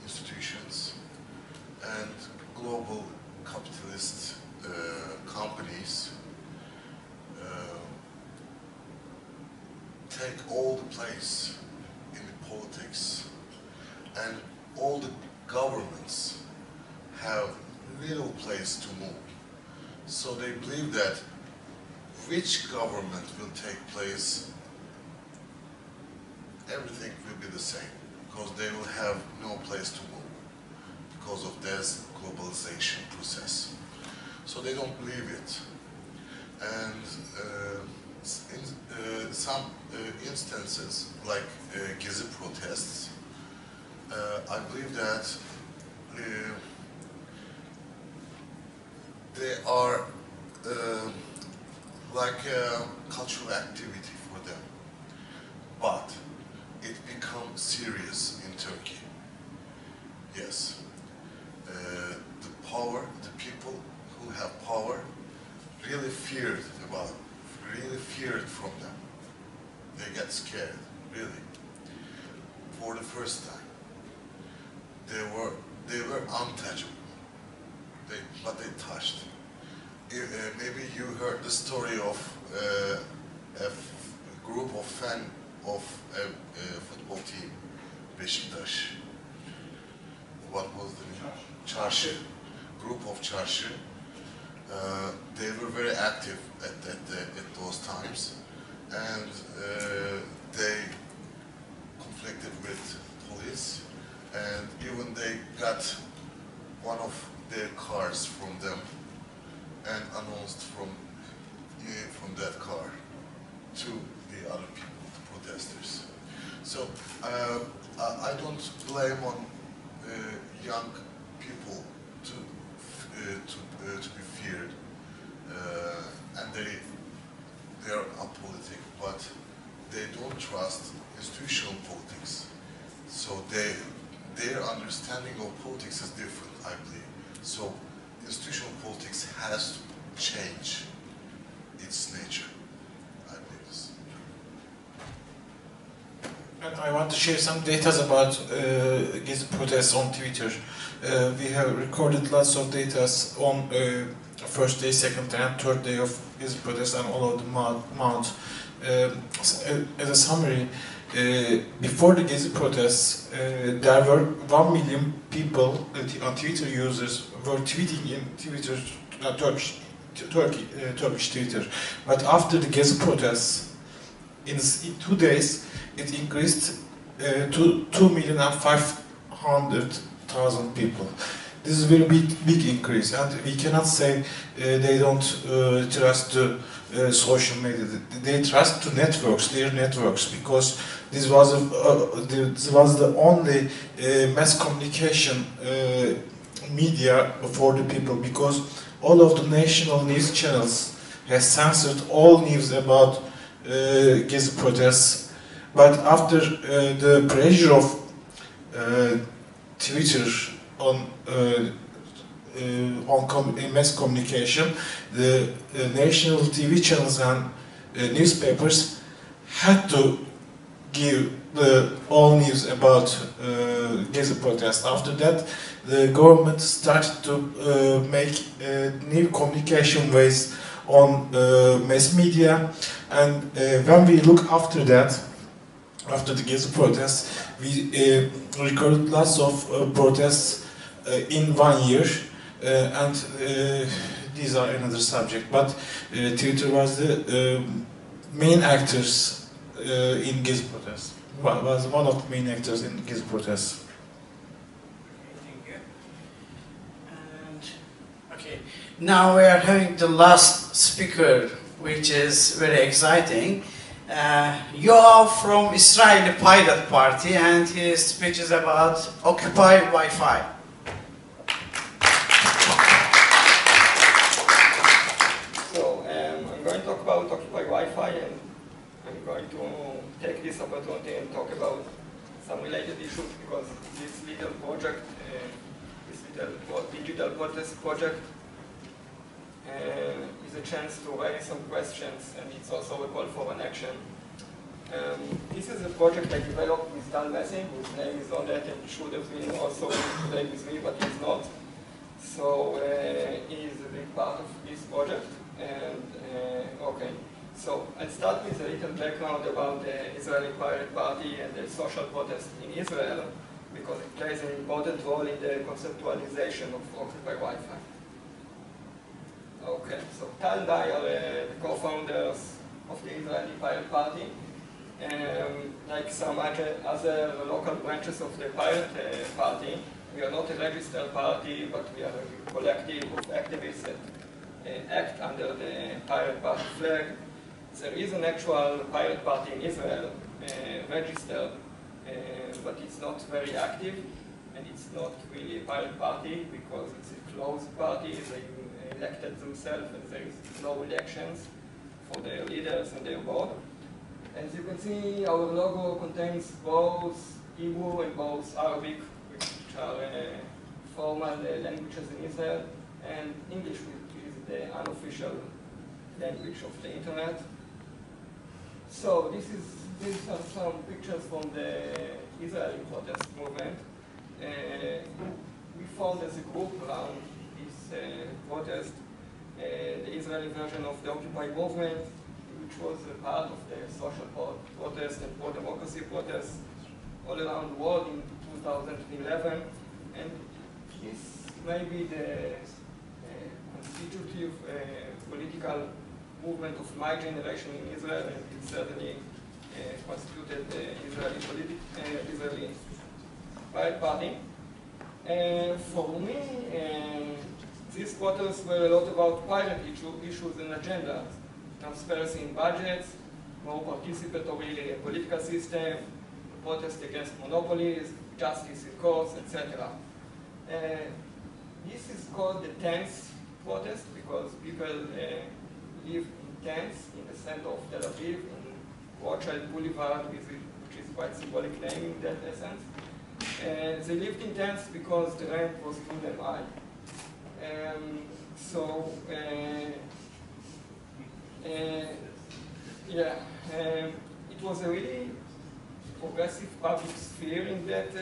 institutions and global capitalist companies take all the place in the politics, and all the governments have little place to move. So they believe that which government will take place, everything will be the same, because they will have no place to move because of this globalization process. So they don't believe it. And in some instances, like Gezi protests, I believe that they are like a cultural activity for them. But it becomes serious in Turkey. Yes. The power, the people who have power really feared from them. They get scared, really. For the first time. They were untouchable. But they touched. Maybe you heard the story of a group of fans of a football team, Beşiktaş. What was the name? Çarşı. Group of Çarşı. They were very active at those times, and they conflicted with police, and even they got one of their cars from them and announced from that car to the other people, the protesters. So I don't blame on young people to be feared, and they are apolitical, but they don't trust institutional politics. So their understanding of politics is different, I believe. So institutional politics has to change its nature, I believe this. And I want to share some data about Gezi protests on Twitter. We have recorded lots of data on first day, second day, and third day of Gezi protests and all of the month. As a summary, before the Gezi protests, there were 1 million people, Twitter users, were tweeting in Twitter, Turkish Twitter. But after the Gezi protests, in 2 days, it increased to 2,500,000 people. This is a very big increase, and we cannot say they don't trust the social media. They trust the networks, their networks, because this was the only mass communication media for the people, because all of the national news channels has censored all news about Gezi protests. But after the pressure of Twitter on mass communication, the national TV channels and newspapers had to give all news about Gezi protests. After that, the government started to make new communication ways on mass media, and when we look after that, after the Gezi protests, we recorded lots of protests in 1 year, and these are another subject. But Twitter was the main actors in Gezi protests. Was one of the main actors in Gezi protests. Thank you. And okay, now we are having the last speaker, which is very exciting. Yoav from Israeli Pirate Party, and his speech is about Occupy Wi-Fi. So I'm going to talk about Occupy Wi-Fi, and I'm going to take this opportunity and talk about some related issues, because this little project, this little digital protest project, is a chance to raise some questions, and it's also a call for an action. This is a project I developed with Dan Messing, whose name is on that and should have been also today with me, but he's not. So he's a big part of this project. And okay, so I'll start with a little background about the Israeli Pirate Party and the social protest in Israel, because it plays an important role in the conceptualization of Occupy Wi-Fi. Okay, so Tal and I are the co-founders of the Israeli Pirate Party. Like some other local branches of the Pirate Party, we are not a registered party, but we are a collective of activists that act under the Pirate Party flag. There is an actual Pirate Party in Israel, registered, but it's not very active, and it's not really a Pirate Party because it's a closed party. They elected themselves, and there is no elections. for their leaders and their board. As you can see, our logo contains both Hebrew and both Arabic, which are formal languages in Israel, and English, which is the unofficial language of the internet. So these are some pictures from the Israeli protest movement. We formed as a group around this protest, the Israeli version of the Occupy movement, which was a part of the social protest and pro-democracy protests all around the world in 2011. And this may be the constitutive political movement of my generation in Israel, and it certainly constituted the Israeli Right Party. For me, these protests were a lot about private issues and agendas, transparency in budgets, more participatory political system, protest against monopolies, justice in courts, etc. This is called the tents protest because people live in tents in the center of Tel Aviv, in Rothschild Boulevard, which is quite symbolic name in that essence. They lived in tents because the rent was too damn high. It was a really progressive public sphere in that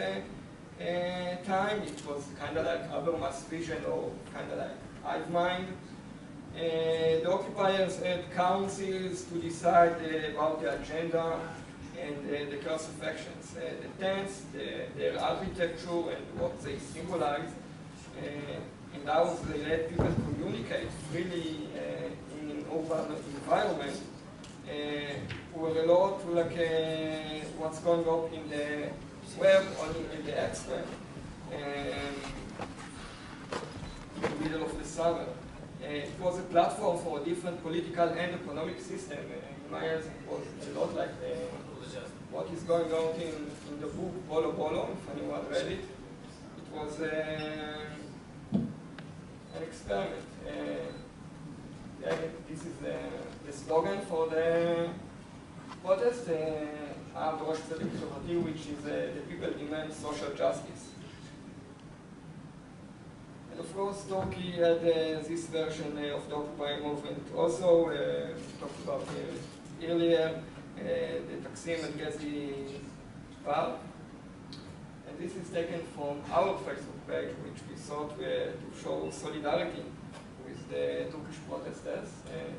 time. It was kind of like Habermas' vision or kind of like hive mind. The occupiers had councils to decide about the agenda and the course of actions. The tents, their architecture and what they symbolize, and how they let people communicate freely in an urban environment, were a lot like what's going on in the web or in the X-web in the middle of the summer. It was a platform for a different political and economic system. In my eyes, it was a lot like what is going on in the book Bolo Bolo, if anyone read it. It was an experiment. This is the slogan for the protest, which is the people demand social justice. And of course, Turkey had this version of the Occupy movement also, talked about earlier, the Taksim and Gezi Park. And this is taken from our Facebook page, which we thought to show solidarity with the Turkish protesters.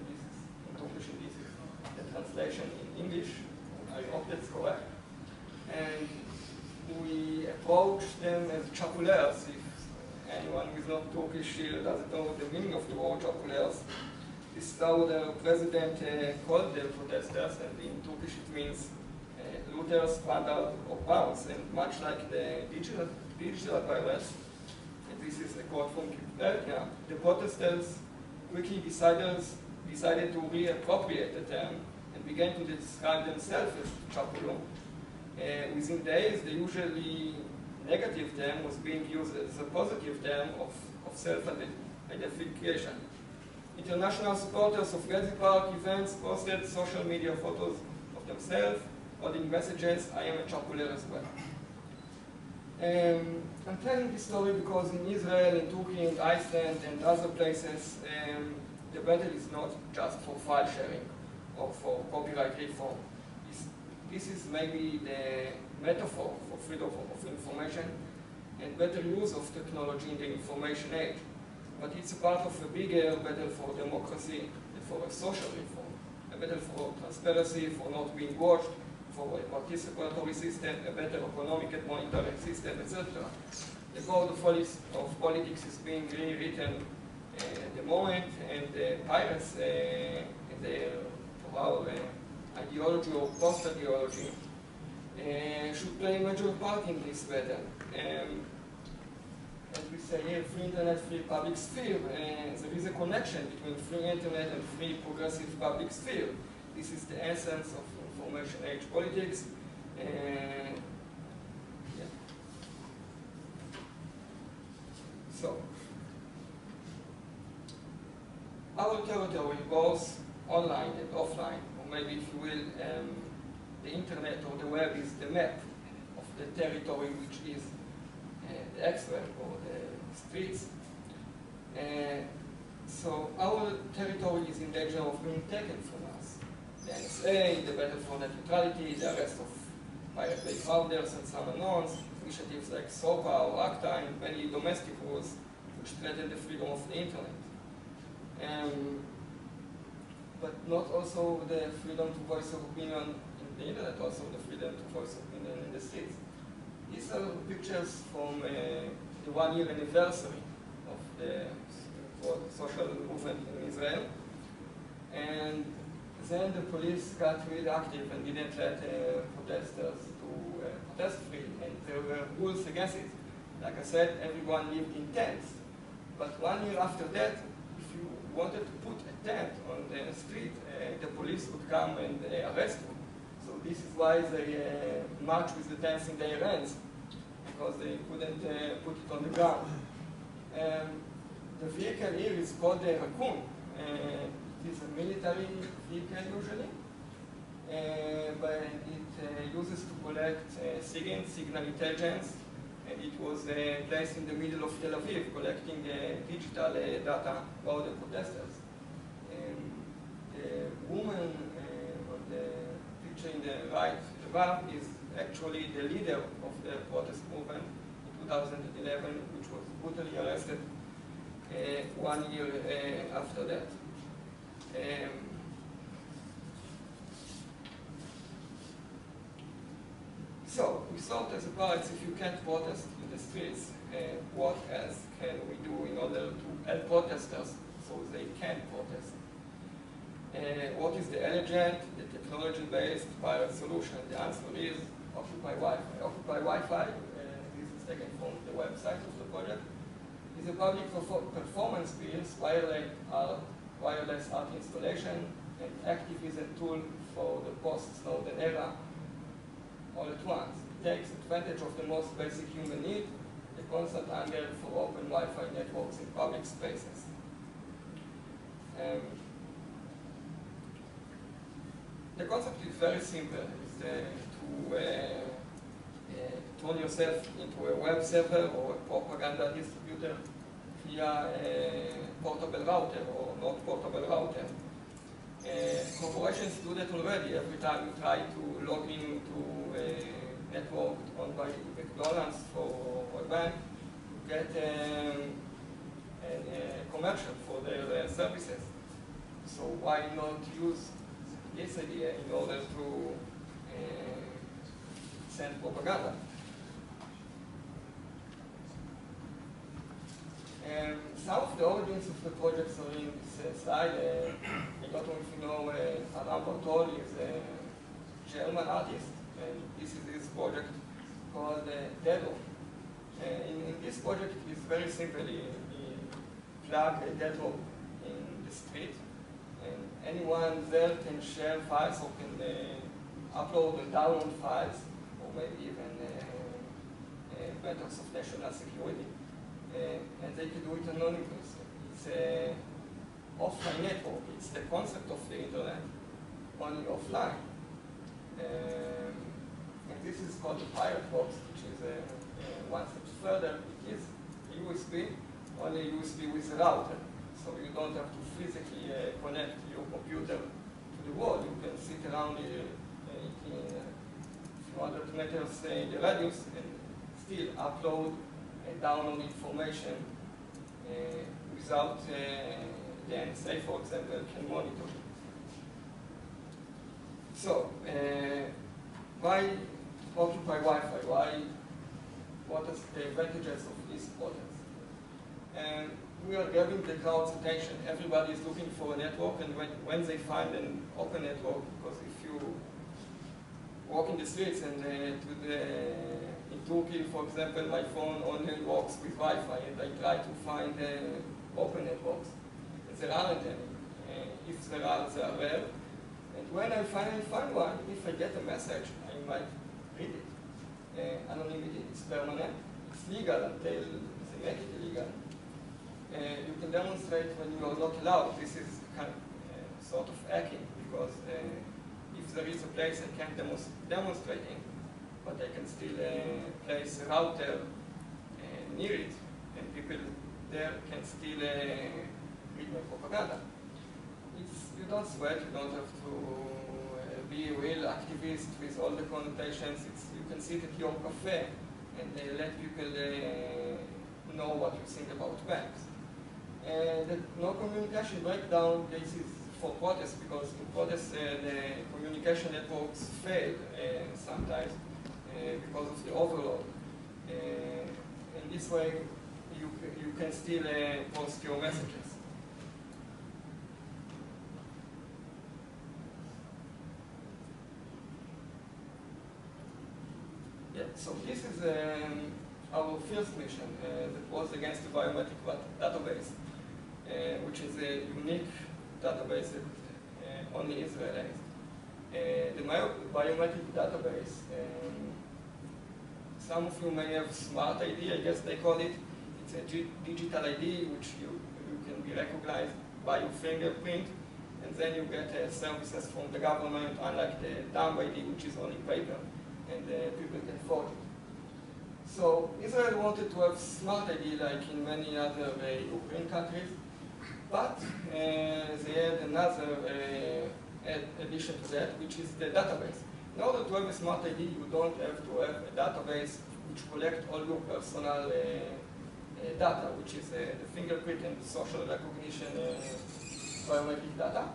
This is in Turkish, and this is the translation in English. I hope that's correct. And we approached them as chapulers. If anyone who is not Turkish doesn't know the meaning of the word chapulers, this is how the president called the protesters, and in Turkish it means looters, vandals, or bounce. And much like the digital violence, and this is a quote from Wikipedia, the protesters quickly decided to reappropriate the term and began to describe themselves as chapulon. Within days, the usually negative term was being used as a positive term of self-identification. International supporters of Gezi Park events posted social media photos of themselves, holding messages, "I am a chapuler as well." I'm telling this story because in Israel, in Turkey, in Iceland, and other places, the battle is not just for file sharing or for copyright reform. This is maybe the metaphor for freedom of information and better use of technology in the information age. But it's a part of a bigger battle for democracy and for a social reform, a battle for transparency, for not being watched, for a participatory system, a better economic and monetary system, etc. The code of politics is being rewritten at the moment, and the pirates of our ideology or post-ideology should play a major part in this battle. As we say here, free internet, free public sphere, there is a connection between free internet and free progressive public sphere. This is the essence of information age politics. So, our territory, both online and offline, or maybe if you will, the internet or the web is the map of the territory which is the X-web or the streets. So our territory is in danger of being taken from us. The NSA, the battle for net neutrality, the arrest of Pirate Bay founders and some anons, initiatives like SOPA or ACTA, and many domestic wars which threaten the freedom of the internet. But not also the freedom to voice of opinion in the internet, also the freedom to voice opinion in the streets. These are pictures from the 1-year anniversary of the social movement in Israel. And then the police got really active and didn't let protesters to protest free, and there were rules against it. Like I said, everyone lived in tents. But 1 year after that, if you wanted to put a tent on the street, the police would come and arrest you. So this is why they march with the tents in their hands, because they couldn't put it on the ground. The vehicle here is called a raccoon. It is a military vehicle usually, but it uses to collect signal intelligence, and it was placed in the middle of Tel Aviv, collecting digital data about the protesters. The woman on the picture in the right above is actually the leader of the protest movement in 2011, which was brutally arrested 1 year after that. So we thought as a parents, if you can't protest in the streets, what else can we do in order to help protesters so they can protest? What is the elegant, the technology-based pilot solution? The answer is Occupy Wi-Fi. Occupy Wi-Fi, this is taken from the website of the project, is a public performance-based wireless art installation and activism tool for the post-Snowden era all at once. It takes advantage of the most basic human need, the constant hunger for open Wi-Fi networks in public spaces. The concept is very simple. It's to turn yourself into a web server or a propaganda distributor via a portable router or not portable router. Corporations do that already. Every time you try to log into a network owned by McDonald's or a bank, you get a commercial for their services. So why not use this idea in order to send propaganda? Some of the origins of the projects are in this slide. I don't know if you know Adam Bartol is a German artist, and this is his project called Deadlock. In this project, it is very simple. He plugged a deadlock in the street, and anyone there can share files or can upload and download files, or maybe even matters of national security. And they can do it anonymously. It's an offline network. It's the concept of the internet, only offline. And this is called the pirate box, which is one step further. It is USB, only USB with a router. So you don't have to physically connect your computer to the wall. You can sit around in a few hundred meters in the radius and still upload and download information without the NSA, for example, can monitor. So, why Occupy Wi-Fi? What are the advantages of these projects? And we are grabbing the crowd's attention. Everybody is looking for a network, and when they find an open network, because if you walk in the streets and in Turkey, for example, my phone only works with Wi-Fi, and I try to find open networks. And there aren't any. If there are, they are rare. And when I finally find one, if I get a message, I might read it. Anonymity is permanent. It's legal until they make it illegal. You can demonstrate when you are not allowed. This is kind of sort of hacking, because if there is a place I can't demonstrating, but I can still place a router near it, and people there can still read my propaganda. You don't sweat, you don't have to be a real activist with all the connotations. You can sit at your cafe and let people know what you think about banks. The no communication breakdown cases for protests, because in protests the communication networks fail sometimes because of the overload. In this way, you can still post your messages. Yeah, so this is our first mission that was against the biometric database, which is a unique database that only Israel has. The biometric database, some of you may have smart ID, I guess they call it. It's a digital ID which you can be recognized by your fingerprint, and then you get services from the government, unlike the dumb ID, which is only paper, and people can forge it. So Israel wanted to have smart ID like in many other European countries, but they had another addition to that, which is the database. In order to have a smart ID, you don't have to have a database which collects all your personal data, which is the fingerprint and the social recognition biometric data.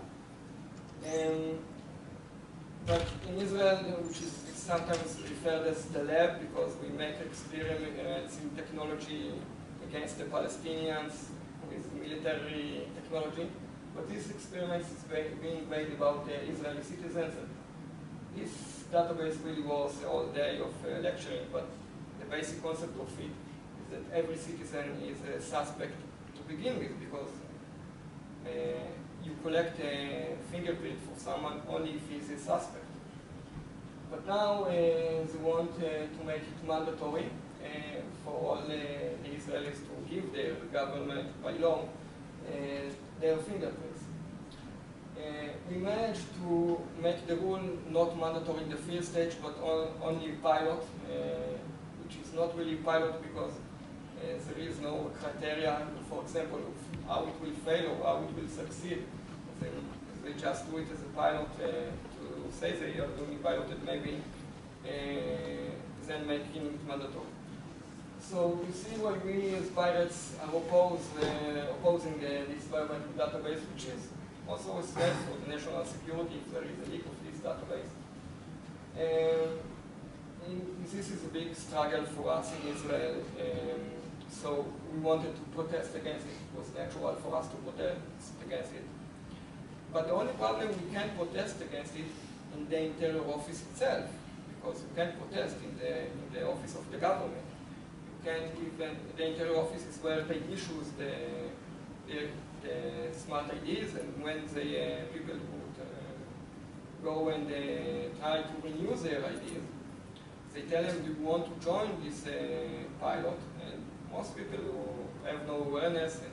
But in Israel, which is sometimes referred as the lab, because we make experiments in technology against the Palestinians with military technology, but these experiments is being made about Israeli citizens. And this database really was all day of lecturing, but the basic concept of it is that every citizen is a suspect to begin with, because you collect a fingerprint for someone only if he's a suspect. But now they want to make it mandatory for all the Israelis to give their government by law their fingerprints. We managed to make the rule not mandatory in the first stage, but only pilot, which is not really pilot because there is no criteria, for example, of how it will fail or how it will succeed. They just do it as a pilot to say they are doing pilot and maybe then making it mandatory. So you see why we as pirates are opposing this biometric database, which is also a threat for the national security if there is a leak of this database. This is a big struggle for us in Israel. So we wanted to protest against it. It was natural for us to protest against it. But the only problem, we can't protest against it in the Interior Office itself, because you can't protest in the office of the government. You can't even, the Interior Office is where they issue the smart IDs, and when the people would go and try to renew their IDs, they tell them, do you want to join this pilot? And most people who have no awareness and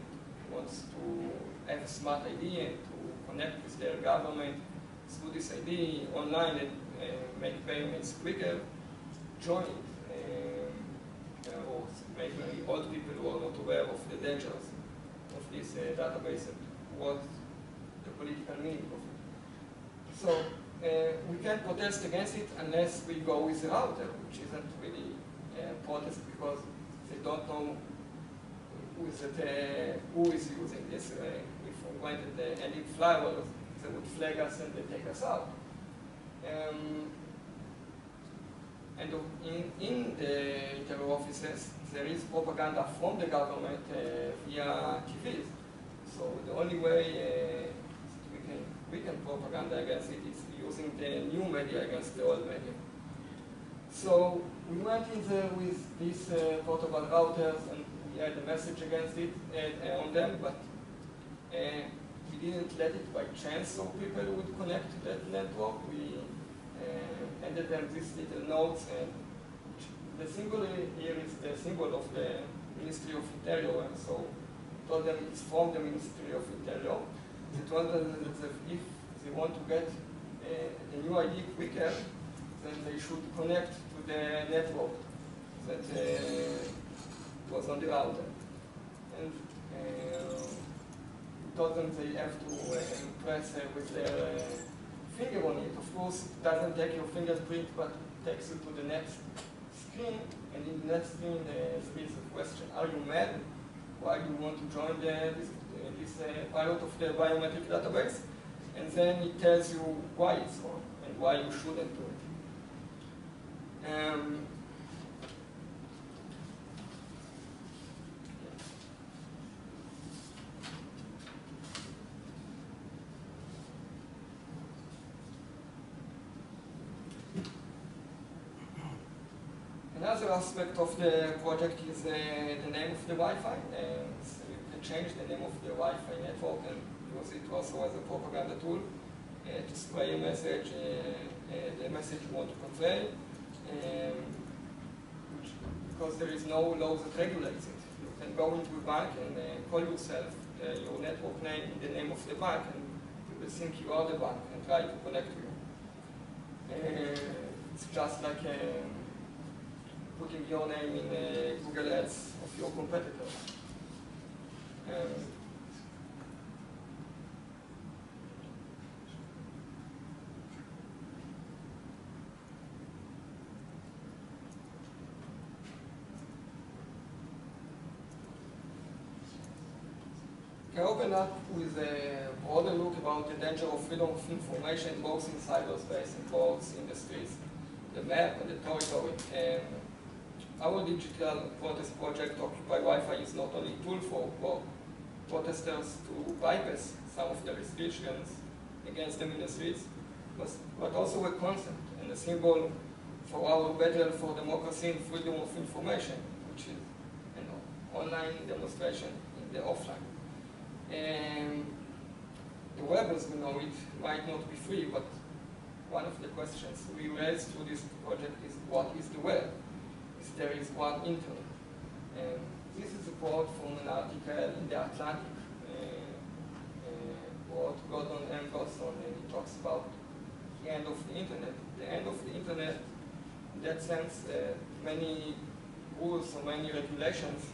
wants to have a smart ID and to connect with their government through this ID online and make payments quicker, join it. Or maybe old people who are not aware of the dangers of this database and what the political meaning of it. So we can't protest against it unless we go with the router, which isn't really a protest because they don't know who is using this. If we wanted any firewalls, they would flag us and they take us out. And in the Interior offices, there is propaganda from the government via TVs. So the only way we can propaganda against it is using the new media against the old media. So we went in there with these protocol routers and we had a message against it on them, but we didn't let it by chance so people would connect to that network. We handed them these little notes, and the symbol here is the symbol of the Ministry of Interior, and so we told them it's from the Ministry of Interior. They told them that if they want to get a new ID quicker, then they should connect to the network that was on the router. And told them they have to press with their finger on it. Of course, it doesn't take your fingerprint, but it takes you to the next screen. And in the next screen, there is a question: are you mad? Why do you want to join this pilot of the biometric database? And then it tells you why it's wrong and why you shouldn't do it. Another aspect of the project is the name of the Wi-Fi. So you can change the name of the Wi-Fi network and use it also as a propaganda tool to spray a message, the message you want to convey, because there is no law that regulates it. You can go into a bank and call yourself your network name in the name of the bank, and you will think you are the bank and try to connect to you. It's just like putting your name in Google Ads of your competitor. I open up with a broader look about the danger of freedom of information, both in cyberspace and both in the streets, the map and the territory. Our digital protest project, Occupy Wi-Fi, is not only a tool for protesters to bypass some of the restrictions against them in the streets, but also a concept and a symbol for our battle for democracy and freedom of information, which is an online demonstration in the offline. And the web, as we know it, might not be free, but one of the questions we raised through this project is, what is the web? There is one internet. This is a quote from an article in the Atlantic, what Gordon M. Gosson, and he talks about the end of the internet. The end of the internet, in that sense, many rules or many regulations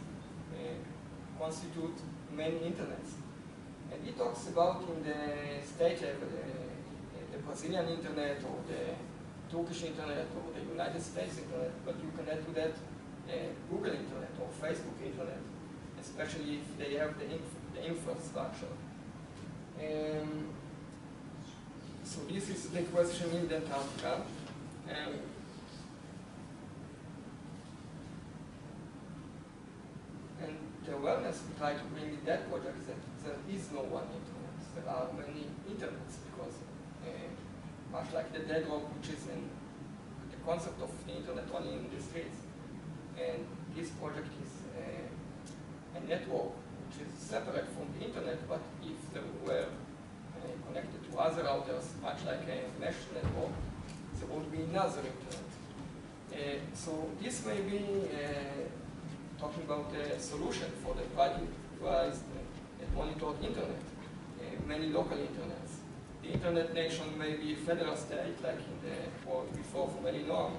constitute many internets. And he talks about in the state level, the Brazilian internet or the Turkish internet or the United States internet, but you can add to that Google internet or Facebook internet, especially if they have the infrastructure. So this is the question in that article. And the awareness we try to bring in that project is that there is no one internet. There are many internets, because much like the deadlock, which is in the concept of the internet only in the streets. And this project is a network which is separate from the internet, but if they were connected to other routers, much like a mesh network, there would be another internet. So this may be talking about a solution for the privatized and monitored internet, many local internets. The internet nation may be a federal state, like in the world before from Illinois.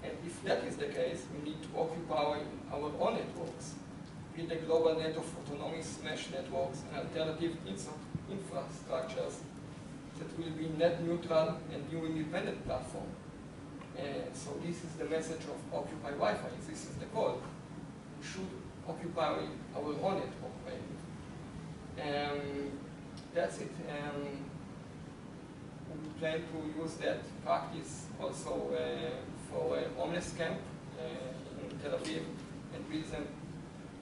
And if that is the case, we need to occupy our own networks, build a global net of autonomous mesh networks and alternative infrastructures that will be net neutral and new independent platform. So this is the message of Occupy Wi-Fi. This is the call. We should occupy our own network, maybe. That's it. We plan to use that practice also for a homeless camp in Tel Aviv and build them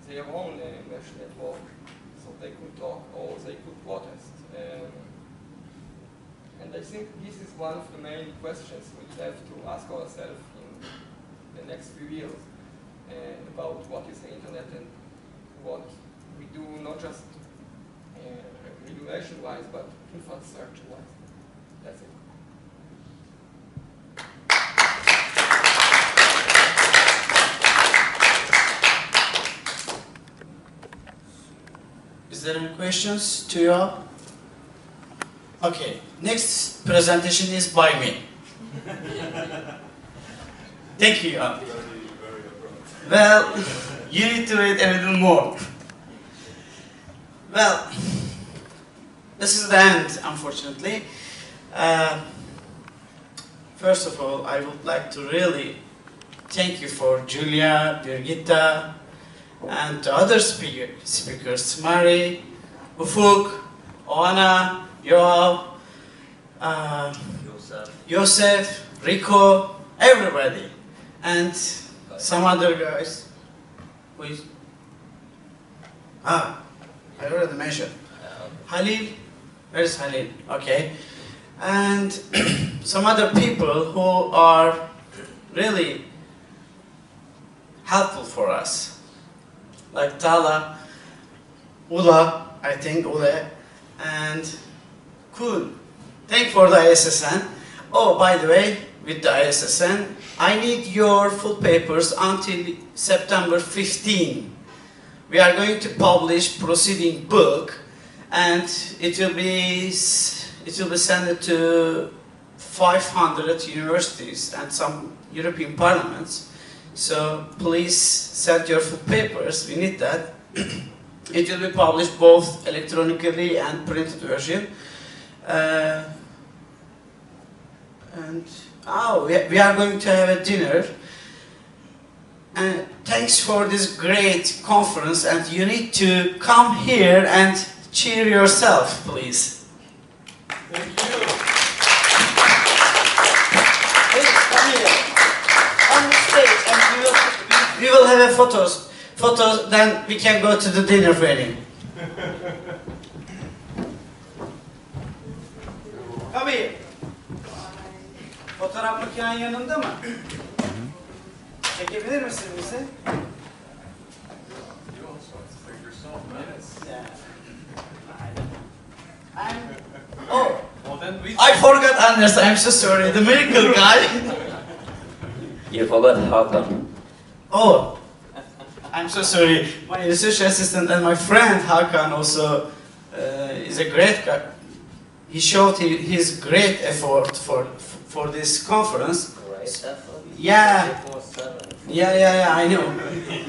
their own mesh network so they could talk or they could protest. And I think this is one of the main questions we have to ask ourselves in the next few years about what is the internet and what we do, not just regulation-wise, but infrastructure-wise. That's it. Is there any questions to Yoav? Okay, next presentation is by me. Thank you. Well, you need to wait a little more. Well, this is the end, unfortunately. First of all, I would like to really thank you for Julia, Birgitta, and the other speakers, Smári, Ufuk, Oana, Yoav, Joseph, Rico, everybody, and some other guys. I already mentioned. Halil, where is Halil? Okay. And some other people who are really helpful for us. Like Tala, Ula, I think, Ule, and Kun. Thank you for the ISSN. Oh, by the way, with the ISSN, I need your full papers until September 15. We are going to publish proceeding book, and it will be sent to 500 universities and some European parliaments. So please send your full papers. We need that. It will be published both electronically and printed version. We are going to have a dinner. And thanks for this great conference, and you need to come here and cheer yourself, please. Thank you. Please come here on the stage, and we will have a photos, then we can go to the dinner venue. Come here. Fotoğraf makinen yanında mı? Çekebilir misin bizi? Oh, I forgot Anders, I'm so sorry, the miracle guy. You forgot Hakan. Oh, I'm so sorry. My research assistant and my friend Hakan also is a great guy. He showed his great effort for this conference. Great effort? Yeah. Yeah, I know.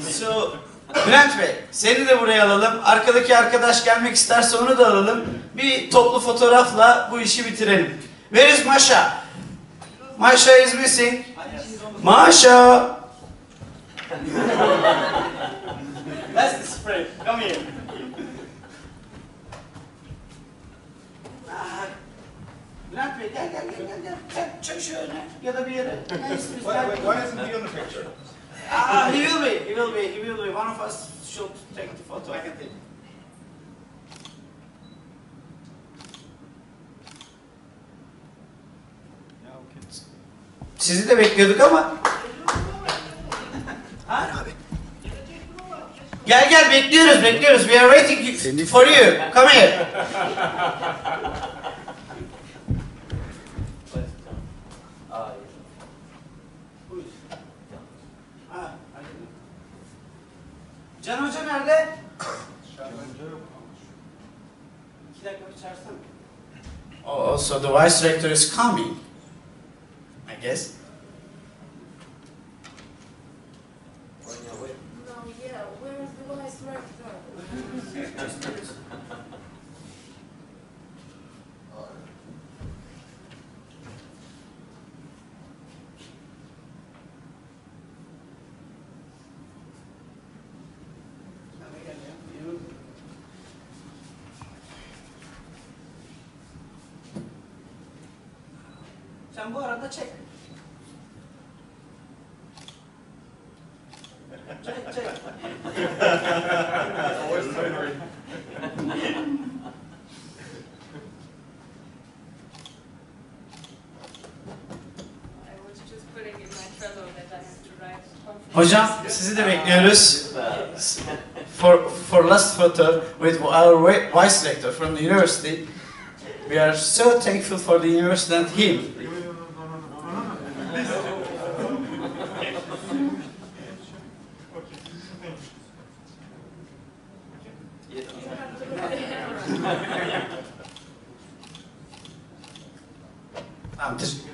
So, Bülent Bey, seni de buraya alalım. Arkadaki arkadaş gelmek isterse onu da alalım. Bir toplu fotoğrafla bu işi bitirelim. Where is Masha? Masha is missing. Masha! That's the spray. Come here. Bülent Bey, gel. Çök şöyle ya da bir yere. Why isn't he on the picture? He will be. One of us should take the photo. I can take it. Sizi de bekliyorduk ama. Ha? Gel bekliyoruz. We are waiting for you. Come here. Can Hoca nerede? 2 dakika bir çağırsana. Oh, so the vice rector is coming, I guess. No, yeah, where is the vice rector? Sen bu arada çek. Çek. Hocam, sizi de bekliyoruz. For last photo with our vice rector from the university. We are so thankful for the university and him. this